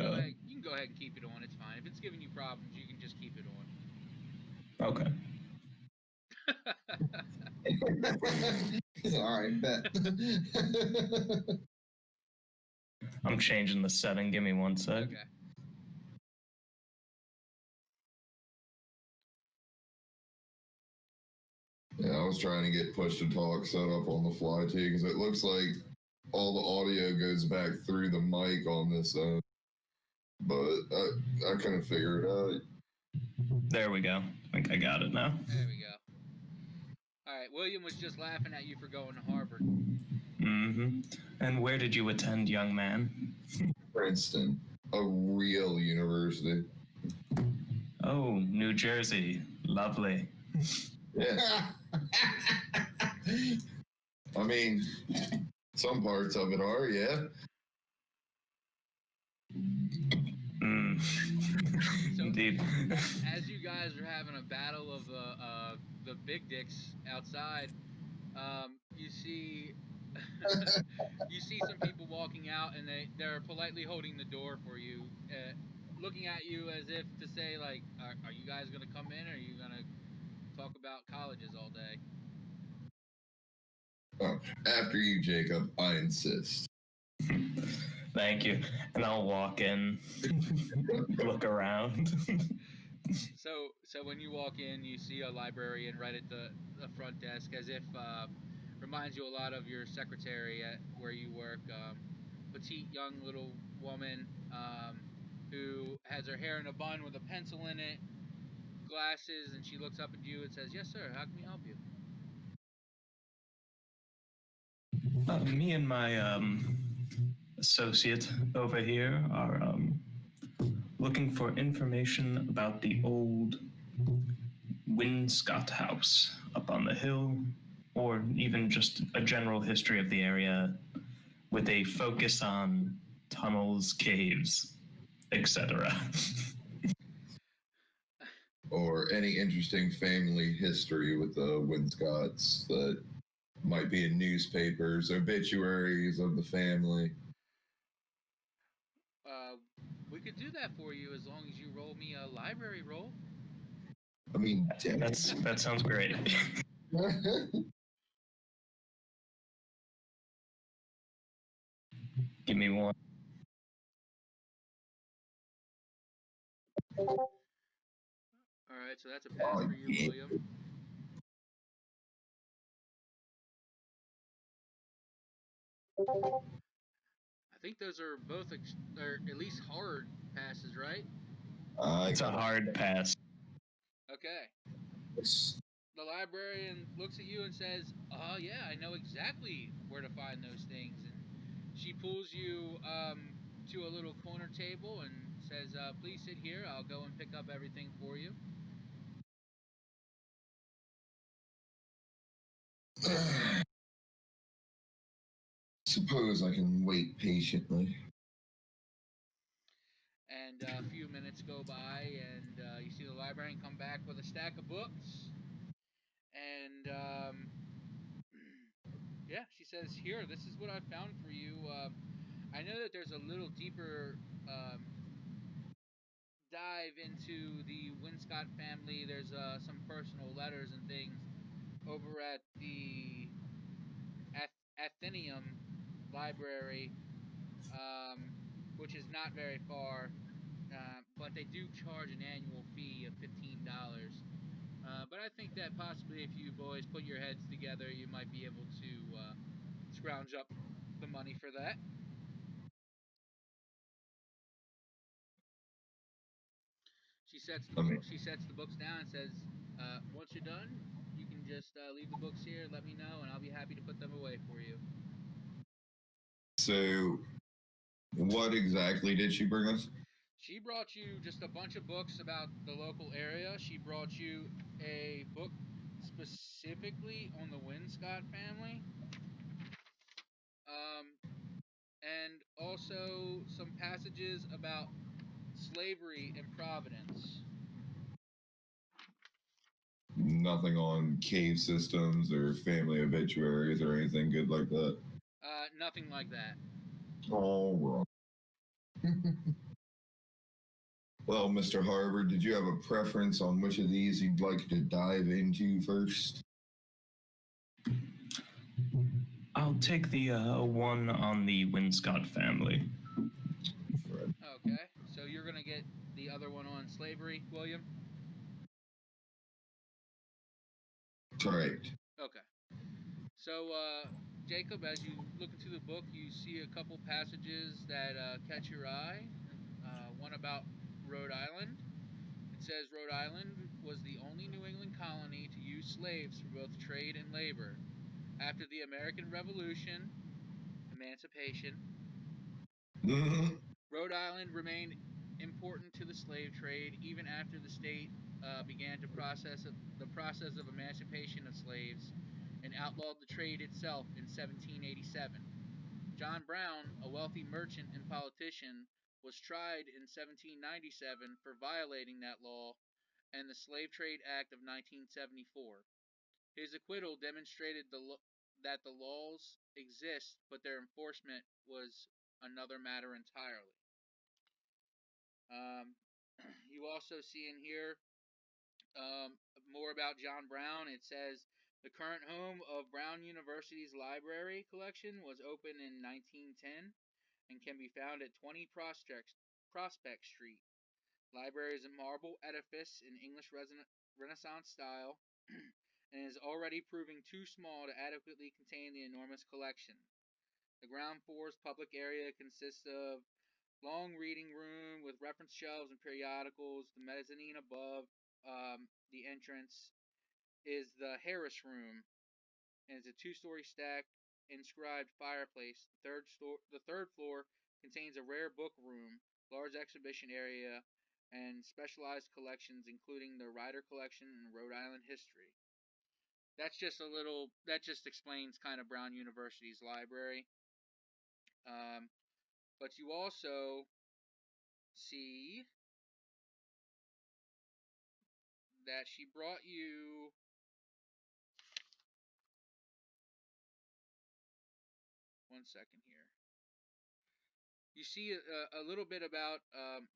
you can go ahead and keep it on. It's fine. If it's giving you problems, you can just keep it on. Okay. He's all right, bet. I'm changing the setting. Give me one sec. Okay. Yeah, I was trying to get push to talk set up on the fly too, because it looks like all the audio goes back through the mic on this but I couldn't figure it out. There we go. I think I got it now. There we go. All right, William was just laughing at you for going to Harvard. Mm-hmm. And where did you attend, young man? Princeton, a real university. Oh, New Jersey. Lovely. Yeah, I mean, some parts of it are, yeah. Mm. Indeed. As you guys are having a battle of the big dicks outside, you see you see some people walking out, and they're politely holding the door for you, looking at you as if to say, like, are you guys gonna come in, or are you gonna talk about colleges all day? Oh, after you, Jacob, I insist. Thank you. And I'll walk in, look around. So when you walk in, you see a librarian right at the front desk, as if reminds you a lot of your secretary at where you work. Petite young little woman who has her hair in a bun with a pencil in it, glasses, and she looks up at you and says, "Yes, sir. How can we help you?" Me and my associate over here are looking for information about the old Winscott house up on the hill, or even just a general history of the area with a focus on tunnels, caves, etc. Or any interesting family history with the Winscotts that might be in newspapers, obituaries of the family. We could do that for you as long as you roll me a library roll. I mean, damn it. That sounds great. Give me one. All right, so that's a pass for you, yeah. William. I think those are both, or at least hard passes, right? It's a hard pass. Okay. The librarian looks at you and says, "Oh yeah, I know exactly where to find those things." And she pulls you to a little corner table and says, "Please sit here. I'll go and pick up everything for you." Suppose I can wait patiently. And a few minutes go by, and you see the librarian come back with a stack of books. And yeah, she says, "Here, this is what I found for you. I know that there's a little deeper dive into the Winscott family. There's some personal letters and things over at the Athenaeum Library, which is not very far, but they do charge an annual fee of $15. But I think that possibly if you boys put your heads together, you might be able to scrounge up the money for that." She sets the books down and says, "Once you're done, you can just leave the books here. Let me know, and I'll be happy to put them away for you." So, what exactly did she bring us? She brought you just a bunch of books about the local area. She brought you a book specifically on the Winscott family, and also some passages about slavery in Providence. Nothing on cave systems or family obituaries or anything good like that? Nothing like that. All wrong. Well, Mr. Harvard, did you have a preference on which of these you'd like to dive into first? I'll take the one on the Winscott family. Okay, so you're gonna get the other one on slavery, William? Correct. Okay. So, Jacob, as you look into the book, you see a couple passages that catch your eye. one about Rhode Island. It says Rhode Island was the only New England colony to use slaves for both trade and labor. After the American Revolution, emancipation, Rhode Island remained important to the slave trade even after the state began the process of emancipation of slaves and outlawed the trade itself in 1787. John Brown, a wealthy merchant and politician, was tried in 1797 for violating that law and the Slave Trade Act of 1974. His acquittal demonstrated that the laws exist, but their enforcement was another matter entirely. You also see in here more about John Brown. It says the current home of Brown University's library collection was opened in 1910 and can be found at 20 Prospect Street. Library is a marble edifice in English Renaissance style and is already proving too small to adequately contain the enormous collection. The ground floor's public area consists of long reading room with reference shelves and periodicals. The mezzanine above the entrance is the Harris Room, and is a two-story stack inscribed fireplace. The third floor contains a rare book room, large exhibition area, and specialized collections, including the Ryder Collection and Rhode Island history. That just explains kind of Brown University's library. But you also see that she brought you one second here. You see a little bit about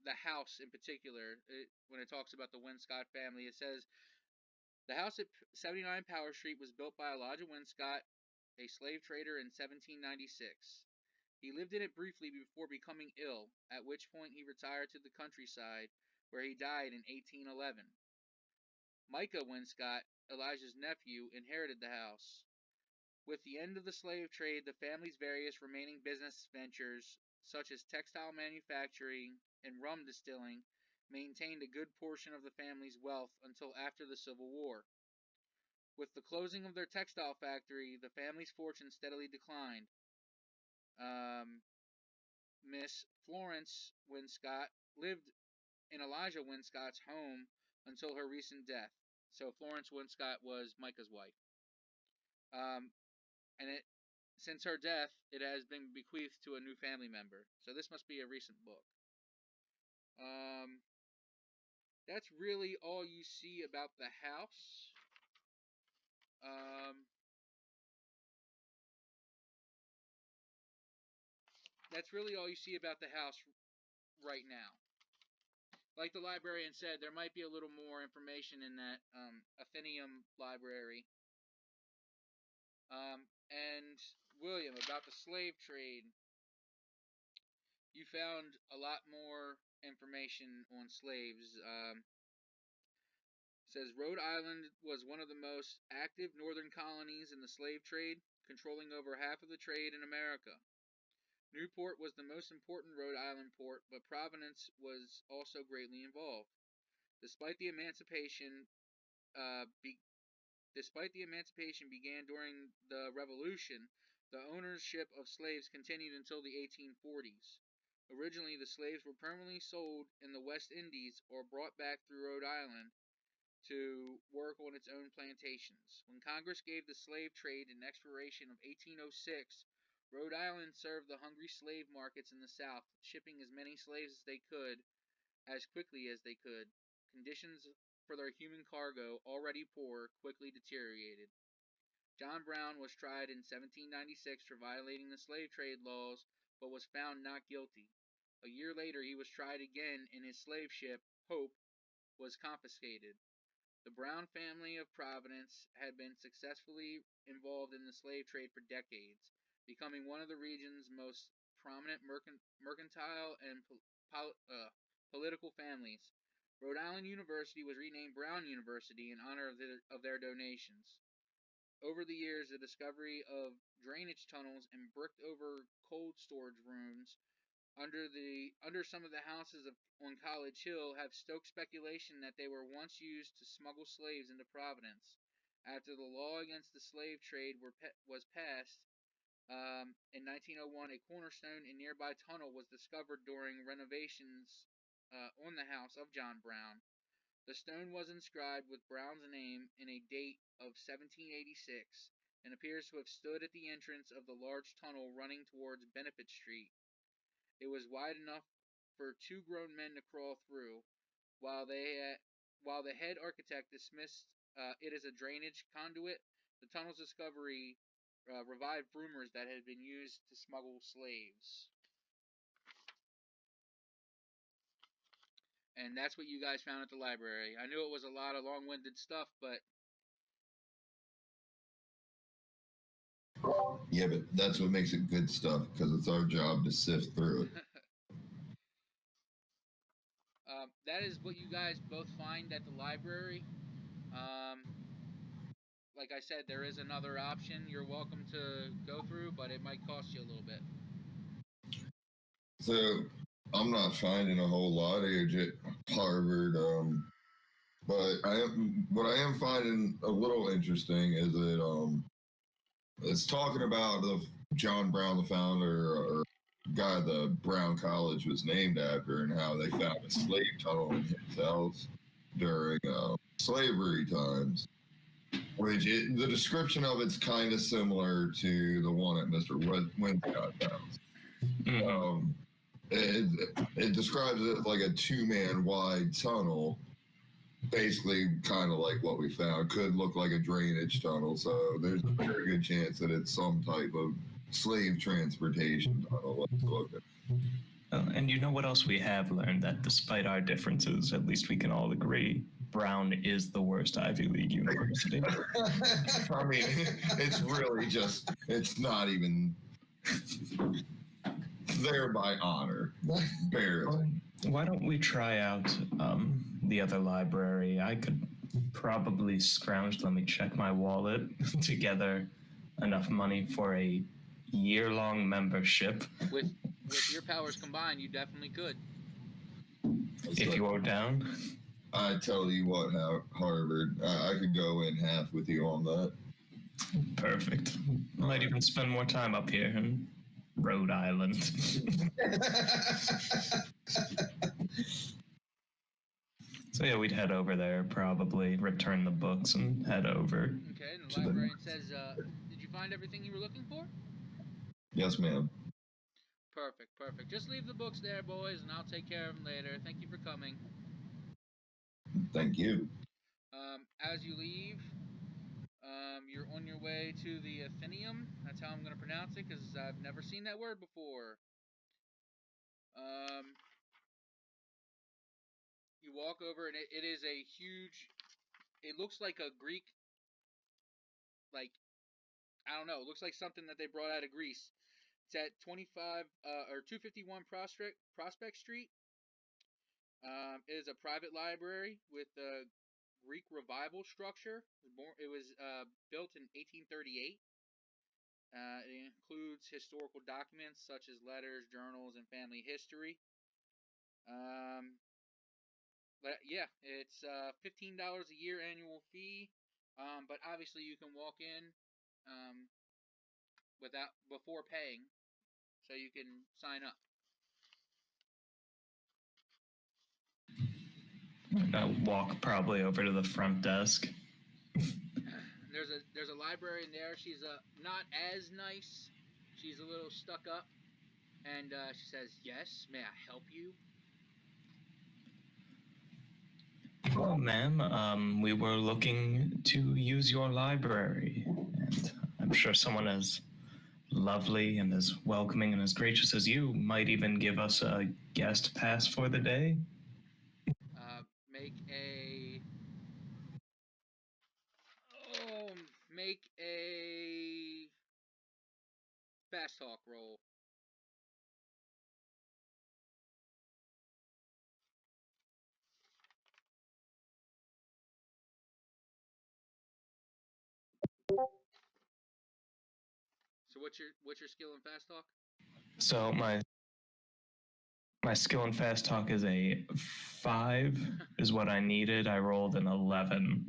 the house in particular when it talks about the Winscott family. It says the house at 79 Power Street was built by Elijah Winscott, a slave trader, in 1796. He lived in it briefly before becoming ill, at which point he retired to the countryside, where he died in 1811. Micah Winscott, Elijah's nephew, inherited the house. With the end of the slave trade, the family's various remaining business ventures, such as textile manufacturing and rum distilling, maintained a good portion of the family's wealth until after the Civil War. With the closing of their textile factory, the family's fortune steadily declined. Miss Florence Winscott lived in Elijah Winscott's home until her recent death. So Florence Winscott was Micah's wife. And since her death, it has been bequeathed to a new family member. So this must be a recent book. That's really all you see about the house. That's really all you see about the house right now. Like the librarian said, there might be a little more information in that Athenaeum library. And William, about the slave trade, you found a lot more information on slaves. Says Rhode Island was one of the most active northern colonies in the slave trade, controlling over half of the trade in America. Newport was the most important Rhode Island port, but Providence was also greatly involved. Despite the emancipation began during the Revolution, the ownership of slaves continued until the 1840s. Originally, the slaves were permanently sold in the West Indies or brought back through Rhode Island to work on its own plantations. When Congress gave the slave trade an expiration of 1806, Rhode Island served the hungry slave markets in the South, shipping as many slaves as they could, as quickly as they could. Conditions for their human cargo, already poor, quickly deteriorated. John Brown was tried in 1796 for violating the slave trade laws, but was found not guilty. A year later, he was tried again, and his slave ship, Hope, was confiscated. The Brown family of Providence had been successfully involved in the slave trade for decades, becoming one of the region's most prominent mercantile and political families. Rhode Island University was renamed Brown University in honor of their donations. Over the years, the discovery of drainage tunnels and bricked-over cold storage rooms under some of the houses on College Hill have stoked speculation that they were once used to smuggle slaves into Providence. After the law against the slave trade was passed in 1901, a cornerstone in nearby tunnel was discovered during renovations on the house of John Brown. The stone was inscribed with Brown's name and a date of 1786 and appears to have stood at the entrance of the large tunnel running towards Benefit Street. It was wide enough for two grown men to crawl through, while the head architect dismissed it as a drainage conduit. The tunnel's discovery revived rumors that it had been used to smuggle slaves. And that's what you guys found at the library. I knew it was a lot of long-winded stuff, but Yeah, but that's what makes it good stuff, because it's our job to sift through it. that is what you guys both find at the library. Like I said, there is another option you're welcome to go through, but it might cost you a little bit. So I'm not finding a whole lot here at Harvard, but what I am finding a little interesting is that it's talking about the John Brown, the founder, or guy the Brown College was named after, and how they found a slave tunnel in his house during slavery times. Which the description of it's kind of similar to the one at Mr. Winscott's house. Mhm. It describes it like a two-man wide tunnel, basically kind of like what we found. Could look like a drainage tunnel, so there's a very good chance that it's some type of slave transportation tunnel. Let's look at. And you know what else we have learned? That despite our differences, at least we can all agree Brown is the worst Ivy League university. I mean, it's really just, it's not even there by honor, barely. Why don't we try out the other library? I could probably scrounge, let me check my wallet, together enough money for a year-long membership. With your powers combined, you definitely could. If you are down. I tell you what, Harvard, I could go in half with you on that. Perfect. Might even spend more time up here in Rhode Island. So yeah, we'd head over there, probably return the books and head over. Okay, and the librarian says, did you find everything you were looking for? Yes, ma'am. Perfect. Just leave the books there, boys, and I'll take care of them later. Thank you for coming. Thank you. As you leave, you're on your way to the Athenaeum. That's how I'm going to pronounce it, because I've never seen that word before. You walk over, and it is a huge... It looks like a Greek... Like, I don't know. It looks like something that they brought out of Greece. It's at 251 Prospect Street. It is a private library with a Greek revival structure. It was built in 1838. It includes historical documents such as letters, journals, and family history. But yeah, it's $15 a year annual fee. But obviously you can walk in before paying, so you can sign up. I'll walk probably over to the front desk. There's a librarian there. She's not as nice. She's a little stuck up, and she says, "Yes, may I help you?" Well, ma'am, we were looking to use your library, and I'm sure someone as lovely and as welcoming and as gracious as you might even give us a guest pass for the day. Make a fast talk roll. So what's your skill in fast talk? So my My skill in fast talk is a 5, is what I needed. I rolled an 11.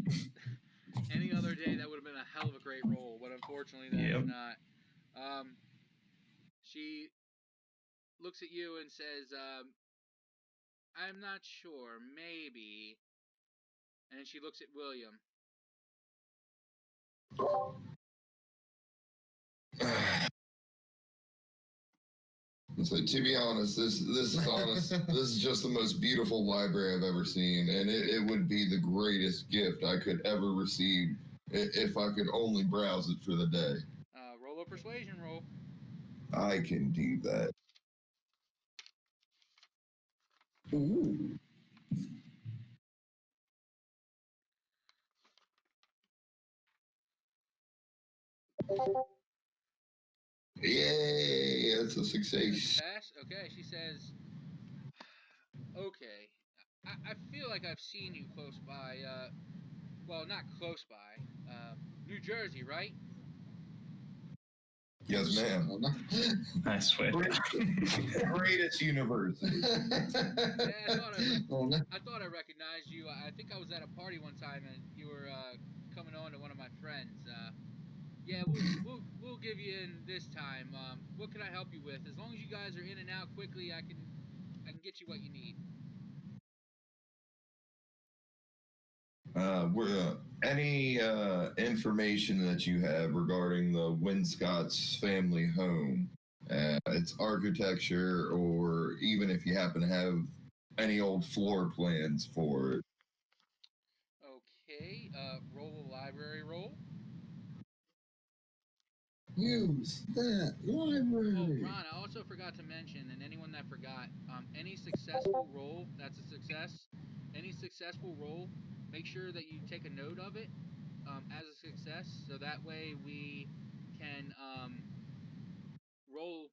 Any other day, that would have been a hell of a great roll, but unfortunately, that is Yep. not. She looks at you and says, I'm not sure, maybe. And she looks at William. So to be honest, this is honest. This is just the most beautiful library I've ever seen, and it would be the greatest gift I could ever receive if I could only browse it for the day. Roll a persuasion roll. I can do that. Ooh. Yay! That's a success. Pass? Okay, she says, okay. I feel like I've seen you close by. Well, not close by. New Jersey, right? Yes, ma'am. I swear. Greatest university. Yeah, I thought I recognized you. I think I was at a party one time and you were coming on to one of my friends. Yeah, we'll give you in this time. What can I help you with? As long as you guys are in and out quickly, I can get you what you need. Any information that you have regarding the Winscott's family home, its architecture, or even if you happen to have any old floor plans for it? Okay, roll a library roll. Use that library. Oh, Ron, I also forgot to mention, and anyone that forgot, any successful roll, that's a success. Any successful roll, make sure that you take a note of it as a success, so that way we can roll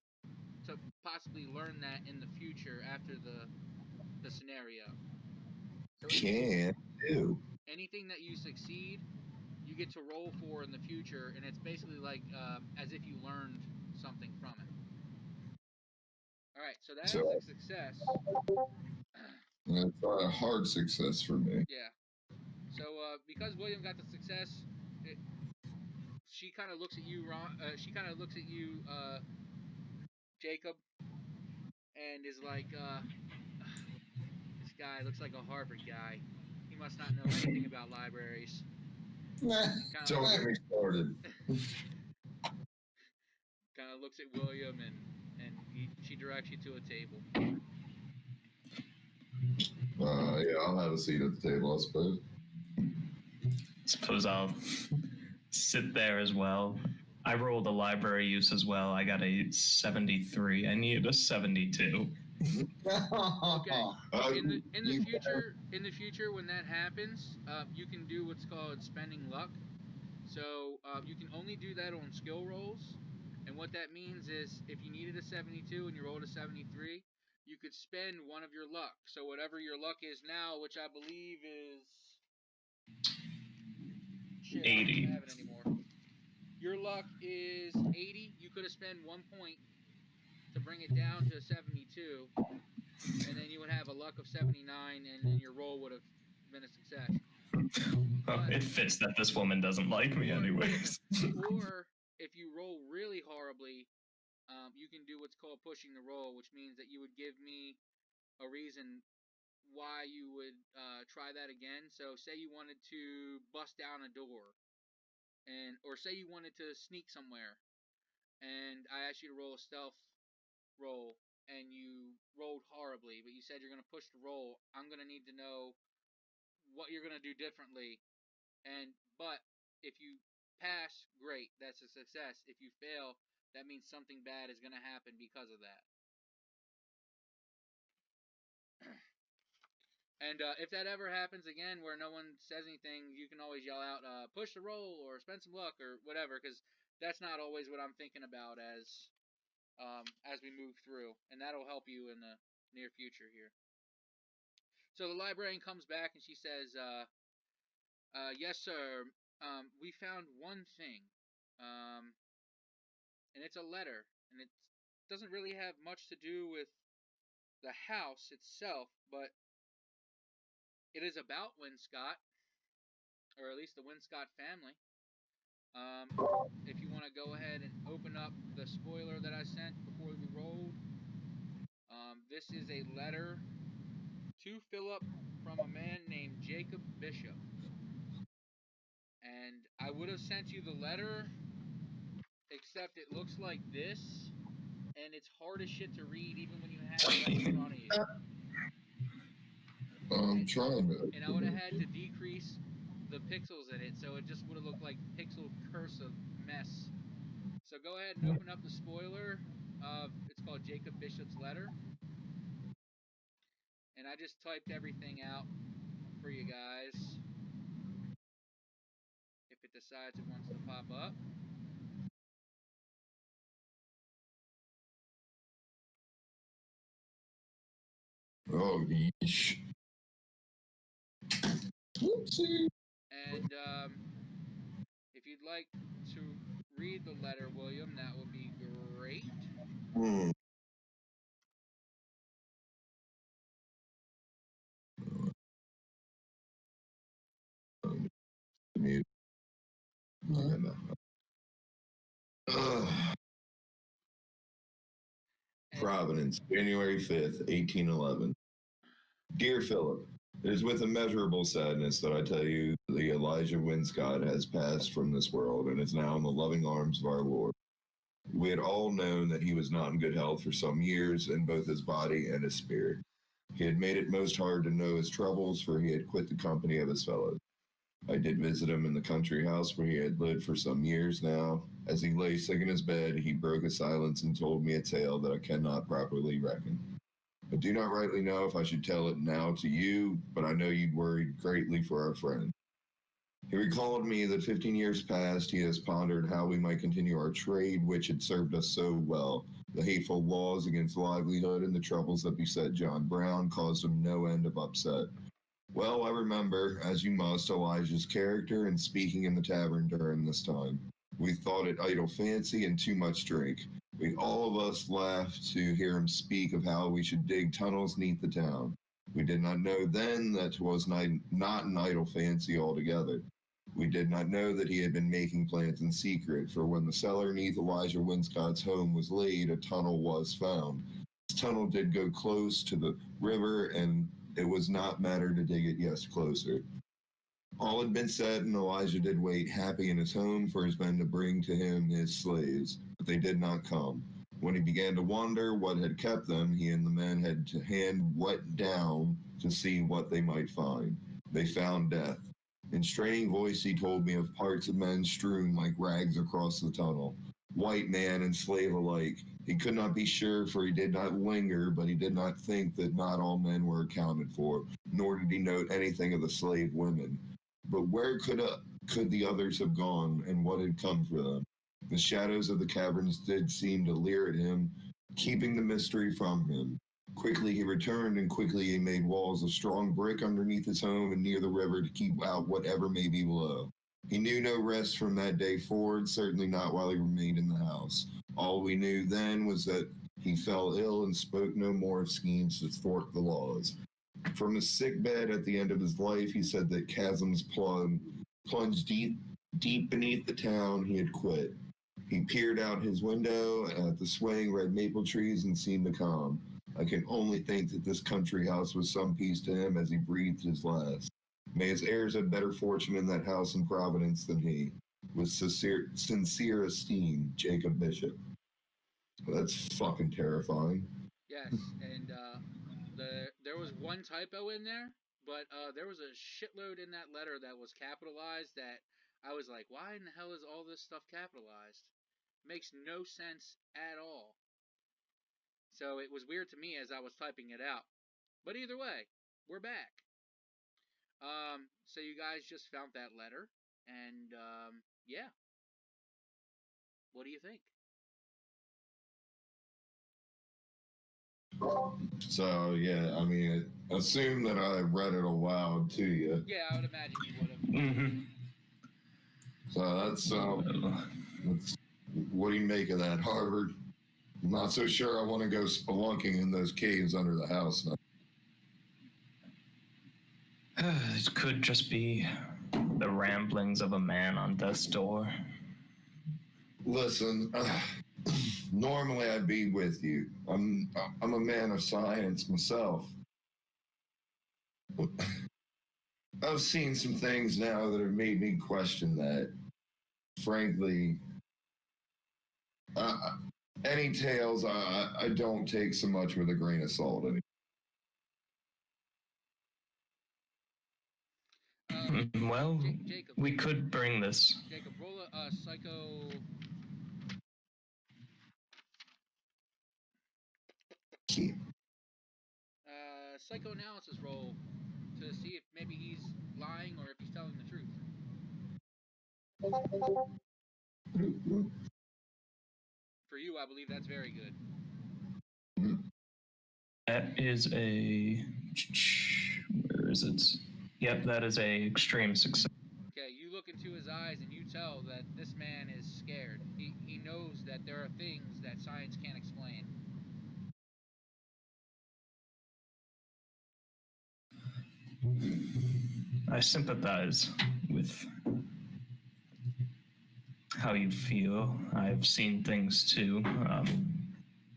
to possibly learn that in the future after the scenario. So Can do. anything that you succeed, you get to roll for in the future, and it's basically like as if you learned something from it. All right, so that is a success. That's a hard success for me. Yeah. So because William got the success, she kind of looks at you, Ron. She kind of looks at you, Jacob, and is like, "This guy looks like a Harvard guy. He must not know anything about libraries." Don't get me started. Kind of looks at William, and she directs you to a table. Yeah, I'll have a seat at the table, I suppose. Suppose I'll sit there as well. I rolled a library use as well. I got a 73. I needed a 72. Okay. In the future, when that happens, you can do what's called spending luck. So you can only do that on skill rolls, and what that means is if you needed a 72 and you rolled a 73, you could spend one of your luck. So whatever your luck is now, which I believe is 80. I don't have it anymore. Your luck is 80. You could have spent 1 point to bring it down to 72, and then you would have a luck of 79, and then your roll would have been a success. It fits that this woman doesn't like me anyways. Or if you roll really horribly, you can do what's called pushing the roll, which means that you would give me a reason why you would try that again. So say you wanted to bust down a door, or say you wanted to sneak somewhere, and I asked you to roll a stealth roll, and you rolled horribly, but you said you're going to push the roll. I'm going to need to know what you're going to do differently. But if you pass, great, that's a success. If you fail, that means something bad is going to happen because of that. And if that ever happens again where no one says anything, you can always yell out, push the roll or spend some luck or whatever, because that's not always what I'm thinking about as we move through, and that'll help you in the near future here. So the librarian comes back and she says, yes, sir, we found one thing, and it's a letter, and it doesn't really have much to do with the house itself, but it is about Winscott, or at least the Winscott family. If you want to go ahead and open up the spoiler that I sent before we rolled, this is a letter to Philip from a man named Jacob Bishop. And I would have sent you the letter, except it looks like this, and it's hard as shit to read even when you have it right in front of you. I'm trying to. And I would have had to decrease the pixels in it, so it just would have looked like pixel cursive mess. So go ahead and open up the spoiler. It's called Jacob Bishop's letter. And I just typed everything out for you guys. If it decides it wants to pop up. Oh, yeesh. Whoopsie. And if you'd like to read the letter, William, that would be great. Hmm. Mute. Providence, January 5th, 1811. Dear Philip, it is with immeasurable sadness that I tell you the Elijah Winscott has passed from this world and is now in the loving arms of our Lord. We had all known that he was not in good health for some years in both his body and his spirit. He had made it most hard to know his troubles, for he had quit the company of his fellows. I did visit him in the country house where he had lived for some years now. As he lay sick in his bed, he broke a silence and told me a tale that I cannot properly reckon. I do not rightly know if I should tell it now to you, but I know you'd worried greatly for our friend. He recalled me that 15 years past he has pondered how we might continue our trade, which had served us so well. The hateful laws against livelihood and the troubles that beset John Brown caused him no end of upset. Well, I remember, as you must, Elijah's character and speaking in the tavern during this time. We thought it idle fancy and too much drink. We all of us laughed to hear him speak of how we should dig tunnels neath the town. We did not know then that 'twas not an idle fancy altogether. We did not know that he had been making plans in secret, for when the cellar neath Elijah Winscott's home was laid, a tunnel was found. This tunnel did go close to the river, and it was not matter to dig it yet closer. All had been said, and Elijah did wait happy in his home for his men to bring to him his slaves, but they did not come. When he began to wonder what had kept them, he and the men had to hand wet down to see what they might find. They found death. In straining voice he told me of parts of men strewn like rags across the tunnel, white man and slave alike. He could not be sure, for he did not linger, but he did not think that not all men were accounted for, nor did he note anything of the slave women. But where could the others have gone, and what had come for them? The shadows of the caverns did seem to leer at him, keeping the mystery from him. Quickly he returned, and quickly he made walls of strong brick underneath his home and near the river to keep out whatever may be below. He knew no rest from that day forward, certainly not while he remained in the house. All we knew then was that he fell ill and spoke no more of schemes to thwart the laws. From his sick bed at the end of his life, he said that chasms plunged deep beneath the town he had quit. He peered out his window at the swaying red maple trees and seemed to calm. I can only think that this country house was some peace to him as he breathed his last. May his heirs have better fortune in that house in Providence than he. With sincere esteem, Jacob Bishop. That's fucking terrifying. Yes, and there was one typo in there, but there was a shitload in that letter that was capitalized that I was like, why in the hell is all this stuff capitalized? Makes no sense at all. So it was weird to me as I was typing it out. But either way, we're back. So you guys just found that letter, and yeah. What do you think? So, yeah, I mean, assume that I read it aloud to you. Yeah, I would imagine you would have. Mm-hmm. So that's what do you make of that, Harvard? I'm not so sure I want to go spelunking in those caves under the house now. It could just be the ramblings of a man on death's door. Listen, normally I'd be with you. I'm a man of science myself. I've seen some things now that have made me question that. Frankly, any tales I don't take so much with a grain of salt anymore. Well, Jacob, we could bring this. Jacob, roll a psycho. Psychoanalysis roll to see if maybe he's lying or if he's telling the truth. For you, I believe that's very good. That is a... Where is it? Yep, that is a extreme success. Okay, you look into his eyes and you tell that this man is scared. He knows that there are things that science can't explain. I sympathize with how you feel. I've seen things too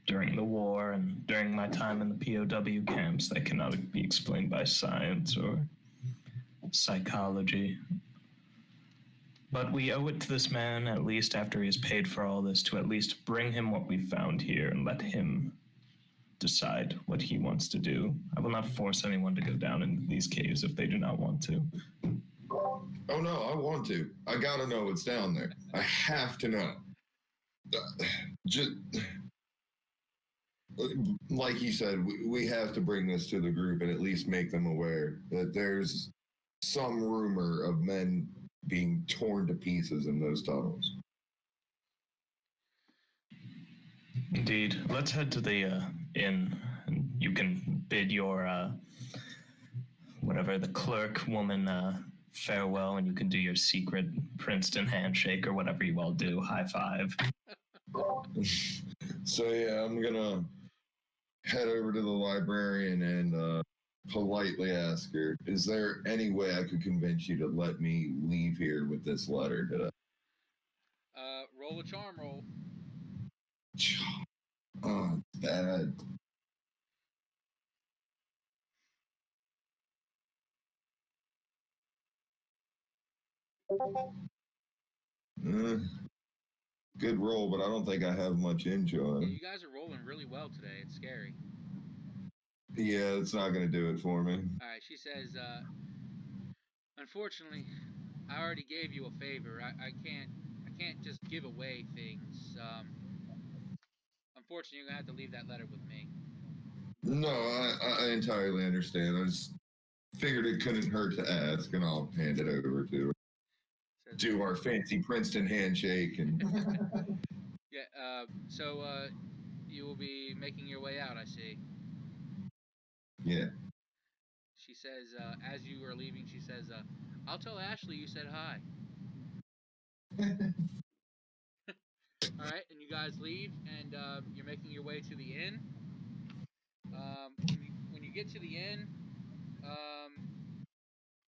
during the war and during my time in the POW camps that cannot be explained by science or psychology. But we owe it to this man, at least after he has paid for all this, to at least bring him what we found here and let him decide what he wants to do. I will not force anyone to go down into these caves if they do not want to. Oh no, I want to. I gotta know what's down there. I have to know. Just like you said, we have to bring this to the group and at least make them aware that there's some rumor of men being torn to pieces in those tunnels. Indeed. Let's head to the inn, and you can bid your whatever, the clerk woman farewell, and you can do your secret Princeton handshake or whatever you all do. High five. So yeah, I'm gonna head over to the librarian and politely ask her, is there any way I could convince you to let me leave here with this letter today? Roll a charm roll. Oh, bad. Good roll, but I don't think I have much enjoy. Yeah, you guys are rolling really well today. It's scary. Yeah, it's not going to do it for me. Alright, she says, unfortunately, I already gave you a favor. I can't just give away things. Unfortunately, you're going to have to leave that letter with me. No, I entirely understand. I just figured it couldn't hurt to ask, and I'll hand it over to her. Do our fancy Princeton handshake and yeah. So you will be making your way out, I see. yeah. She says, as you are leaving, she says, I'll tell Ashley you said hi. All right, and you guys leave, and you're making your way to the inn. When you get to the inn,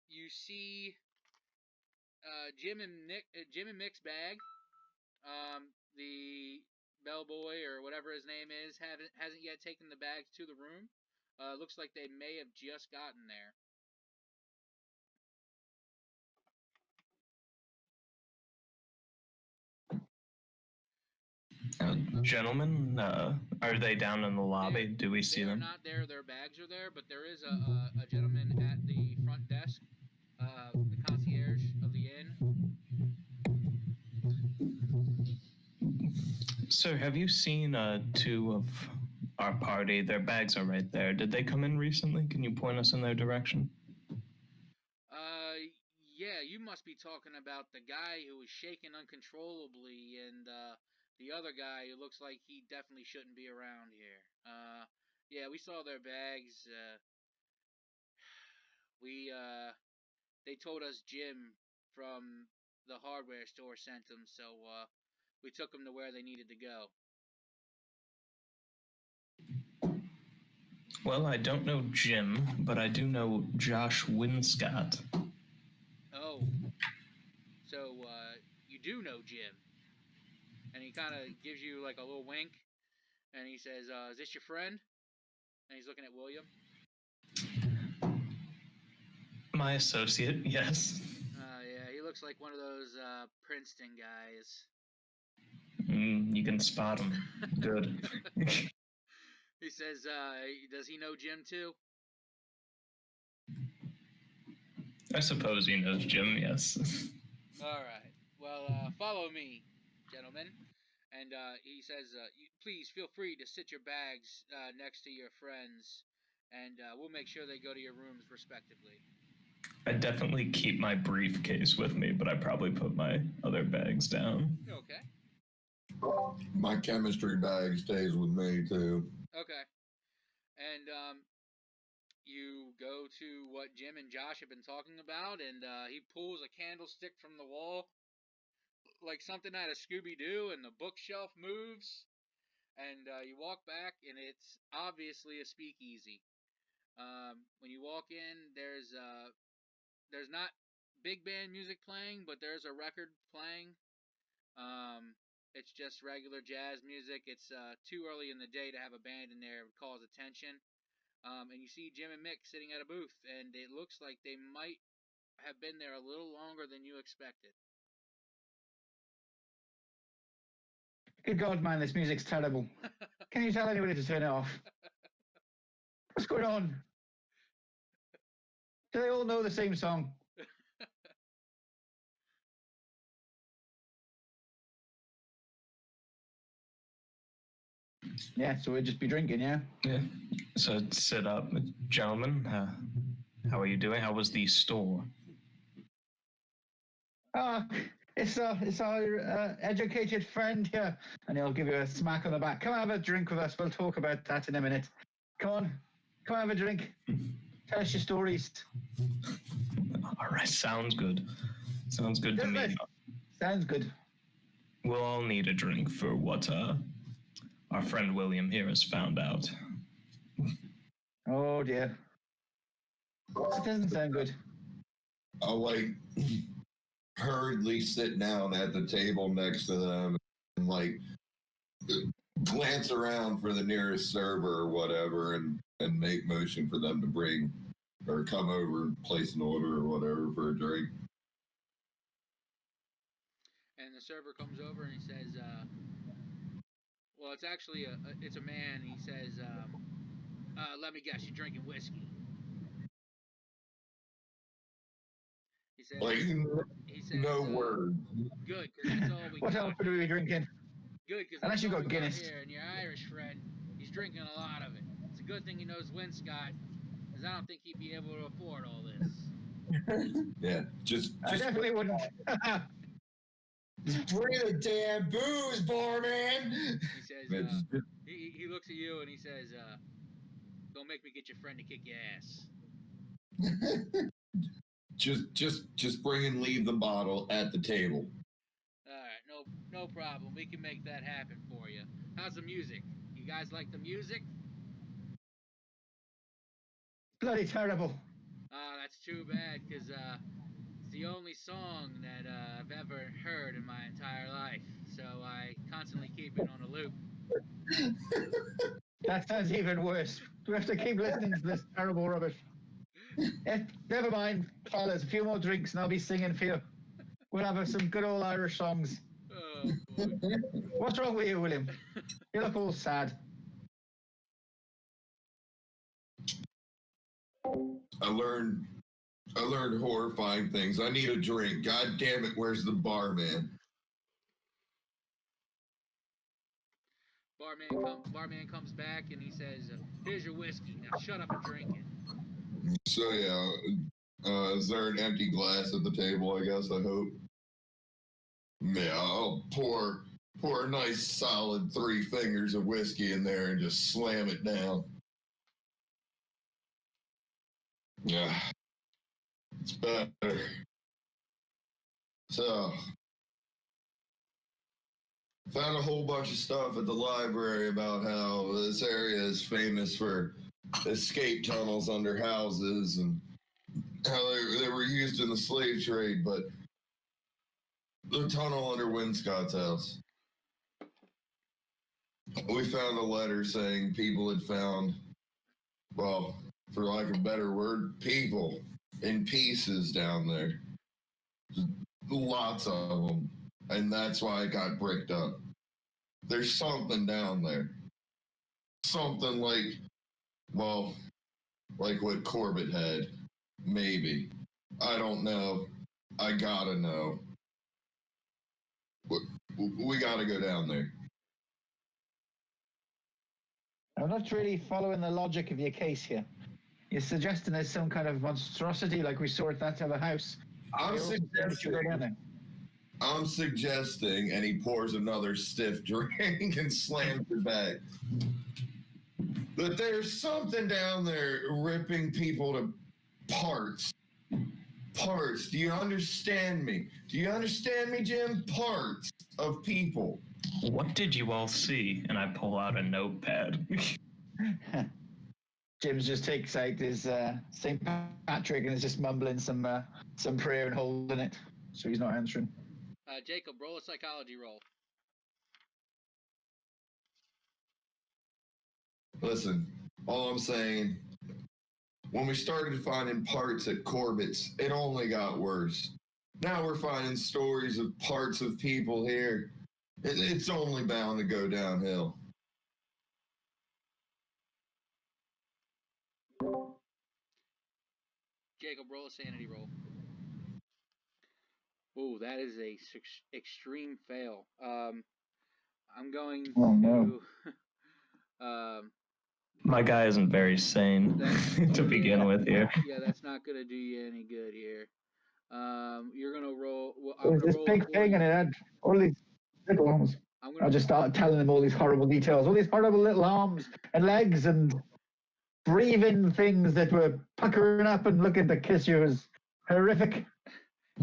you see Jim and Mick's bag. The bellboy or whatever his name is hasn't yet taken the bags to the room. Looks like they may have just gotten there. Gentlemen, are they down in the lobby? Do we see them? They're not there. Their bags are there, but there is a gentleman at the front desk, the concierge of the inn. Sir, have you seen two of our party? Their bags are right there. Did they come in recently? Can you point us in their direction? Yeah, you must be talking about the guy who was shaking uncontrollably and the other guy who looks like he definitely shouldn't be around here. Yeah, we saw their bags. They told us Jim from the hardware store sent them, so we took them to where they needed to go. Well, I don't know Jim, but I do know Josh Winscott. Oh, so you do know Jim, and he kind of gives you like a little wink, and he says, "Is this your friend?" And he's looking at William. My associate, yes. Yeah, he looks like one of those Princeton guys. You can spot him. Good. He says, "Does he know Jim too?" I suppose he knows Jim, yes. All right. Well, follow me, gentlemen. And he says, please feel free to sit your bags next to your friends, and we'll make sure they go to your rooms respectively. I definitely keep my briefcase with me, but I probably put my other bags down. Okay. My chemistry bag stays with me too. Okay. And you go to what Jim and Josh have been talking about, and he pulls a candlestick from the wall, like something out of Scooby-Doo, and the bookshelf moves, and you walk back, and it's obviously a speakeasy. When you walk in, there's not big band music playing, but there's a record playing. It's just regular jazz music. It's too early in the day to have a band in there. It would cause attention. And you see Jim and Mick sitting at a booth, and it looks like they might have been there a little longer than you expected. Good God, man, this music's terrible. Can you tell anybody to turn it off? What's going on? Do they all know the same song? Yeah, so we'll just be drinking, yeah? Yeah. So sit up, gentlemen. How are you doing? How was the store? It's our educated friend here, and he'll give you a smack on the back. Come have a drink with us. We'll talk about that in a minute. Come on, come have a drink. Tell us your stories. All right, sounds good. Sounds good to me. Sounds good. We'll all need a drink for what our friend William here has found out. Oh dear. It doesn't sound good. I'll hurriedly sit down at the table next to them and glance around for the nearest server or whatever and make motion for them to bring or come over and place an order or whatever for a drink. And the server comes over and he says, well, it's actually it's a man. He says, let me guess, you're drinking whiskey. He says, no word. Good, because that's all we What got. else would we be drinking? Good, because unless you got Guinness. Here, and your Irish friend, he's drinking a lot of it. It's a good thing he knows Winscott, because I don't think he'd be able to afford all this. Yeah, just I definitely wouldn't. Just bring the damn booze, barman. He says, he looks at you and he says, don't make me get your friend to kick your ass. just bring and leave the bottle at the table. All right, no problem. We can make that happen for you. How's the music? You guys like the music? Bloody terrible. That's too bad, because it's the only song that I've ever heard in my entire life. So I constantly keep it on a loop. That sounds even worse. Do we have to keep listening to this terrible rubbish? Never mind, fellas. A few more drinks and I'll be singing for you. We'll have some good old Irish songs. Oh, boy. What's wrong with you, William? You look all sad. I learned horrifying things. I need a drink. God damn it, where's the barman? Barman comes back and he says, here's your whiskey. Now shut up and drink it. So yeah, is there an empty glass at the table, I guess, I hope? Yeah, I'll pour a nice solid 3 fingers of whiskey in there and just slam it down. Yeah, it's better. So, found a whole bunch of stuff at the library about how this area is famous for escape tunnels under houses and how they were used in the slave trade, but the tunnel under Winscott's house. We found a letter saying people had found, well, for lack of a better word, people in pieces down there. Lots of them. And that's why it got bricked up. There's something down there. Something like, well, like what Corbett had. Maybe. I don't know. I gotta know. We gotta go down there. I'm not really following the logic of your case here. You're suggesting there's some kind of monstrosity like we saw at that other house. I'm suggesting, and he pours another stiff drink and slams it back, that there's something down there ripping people to parts. Parts. Do you understand me? Do you understand me, Jim? Parts of people. What did you all see? And I pull out a notepad. Jim's just takes out his St. Patrick and is just mumbling some prayer and holding it, so he's not answering. Jacob, roll a psychology roll. Listen, all I'm saying, when we started finding parts at Corbett's, it only got worse. Now we're finding stories of parts of people here. It's only bound to go downhill. Jacob, roll a sanity roll. Ooh, that is a extreme fail. I'm going to. My guy isn't very sane to begin with here. Yeah, that's not gonna do you any good here. You're gonna roll. Well, There's this big thing, and it had all these little arms. I just started telling them all these horrible details, all these horrible little arms and legs and breathing things that were puckering up and looking to kiss you. It was horrific.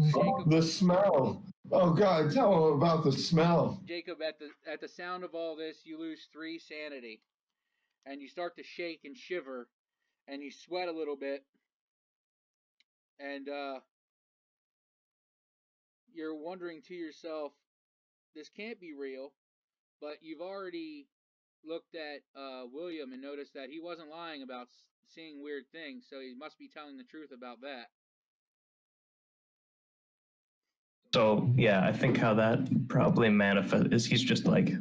Jacob, the smell. Oh God, tell him about the smell. Jacob, at the sound of all this, you lose 3 sanity, and you start to shake and shiver, and you sweat a little bit, and you're wondering to yourself, this can't be real, but you've already looked at William and noticed that he wasn't lying about seeing weird things, so he must be telling the truth about that. So, yeah, I think how that probably manifests is he's just like,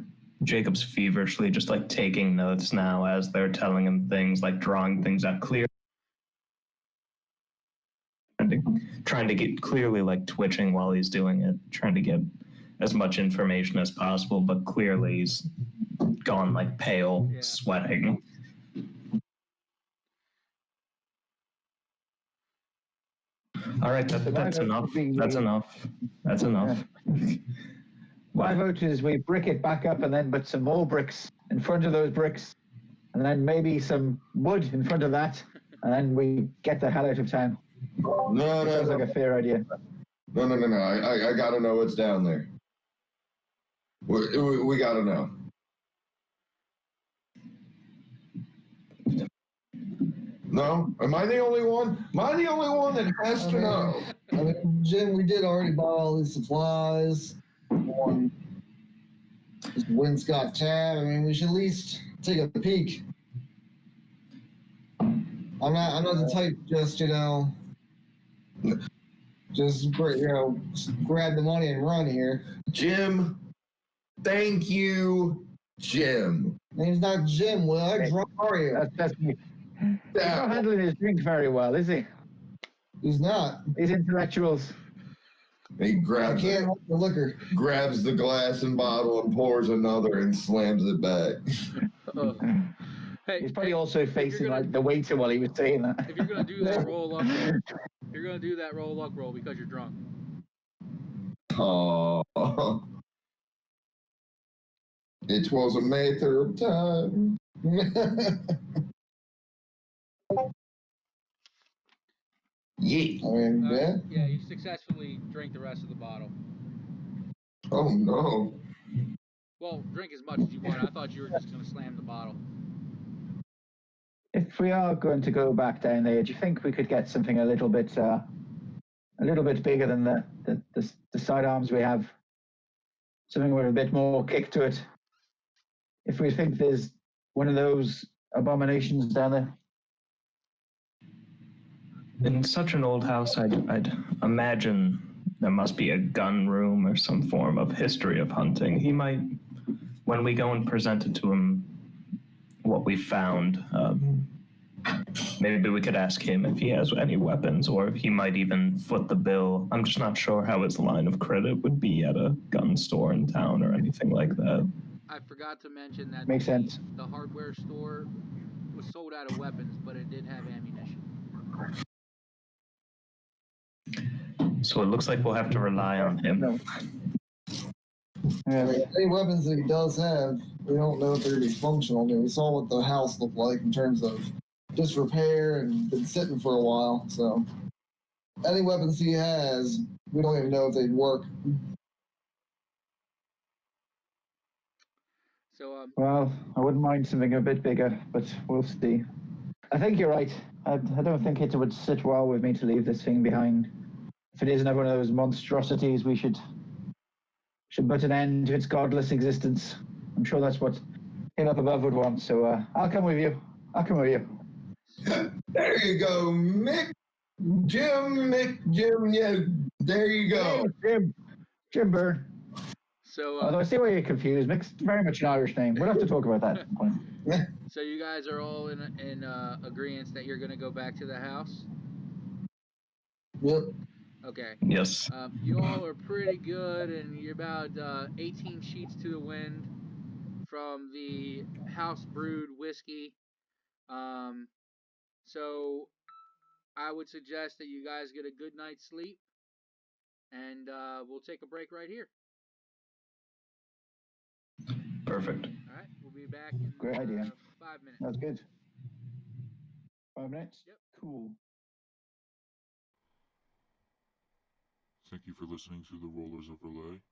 Jacob's feverishly just like taking notes now as they're telling him things, like drawing things out clear. Trying to get clearly like twitching while he's doing it, trying to get as much information as possible, but clearly he's gone like pale, sweating. All right, that's enough. That's enough. That's enough. My vote is we brick it back up and then put some more bricks in front of those bricks, and then maybe some wood in front of that, and then we get the hell out of town. No, sounds like a fair idea. No. I gotta know what's down there. We gotta know. No? Am I the only one? Am I the only one that has to know? I mean, Jim, we did already buy all these supplies. This Winscott tab. I mean, we should at least take a peek. I'm not the type just, just grab the money and run here. Jim. Thank you, Jim. Name's not Jim, Will. How drunk are you? That's me. He's not handling his drink very well, is he? He's not. These intellectuals. He grabs the liquor. Grabs the glass and bottle and pours another and slams it back. Hey, he's probably also facing like the waiter while he was saying that. If you're gonna do that roll luck roll, you're gonna do that roll luck roll because you're drunk. Oh. It was a matter of time. Yeah. I mean, yeah, you successfully drink the rest of the bottle. Oh no. Well, drink as much as you want. I thought you were just gonna slam the bottle. If we are going to go back down there, do you think we could get something a little bit bigger than the sidearms we have? Something with a bit more kick to it. If we think there's one of those abominations down there. In such an old house, I'd imagine there must be a gun room or some form of history of hunting. He might, when we go and present it to him, what we found, maybe we could ask him if he has any weapons, or if he might even foot the bill. I'm just not sure how his line of credit would be at a gun store in town or anything like that. I forgot to mention that Makes sense. the hardware store was sold out of weapons, but it did have ammunition. So it looks like we'll have to rely on him. No. Yeah. Any weapons that he does have, we don't know if they're going to be functional. I mean, we saw what the house looked like in terms of disrepair and been sitting for a while. So any weapons he has, we don't even know if they'd work. So, Well, I wouldn't mind something a bit bigger, but we'll see. I think you're right. I don't think it would sit well with me to leave this thing behind. If it is another one of those monstrosities, we should put an end to its godless existence. I'm sure that's what him up above would want. So I'll come with you. There you go, Mick. Jim, yeah, there you go. Jim Byrne. So, Although I see why you're confused. Mick's very much an Irish name. We'll have to talk about that at some point. so you guys are all in agreement that you're going to go back to the house? Yep. Okay. Yes. You all are pretty good, and you're about 18 sheets to the wind from the house brewed whiskey. So I would suggest that you guys get a good night's sleep, and we'll take a break right here. Perfect. All right, we'll be back in Great idea. 5 minutes. That's good. 5 minutes? Yep. Cool. Thank you for listening to the Rollers of Relay.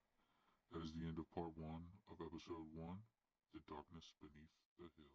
That is the end of part 1 of episode 1, The Darkness Beneath the Hill.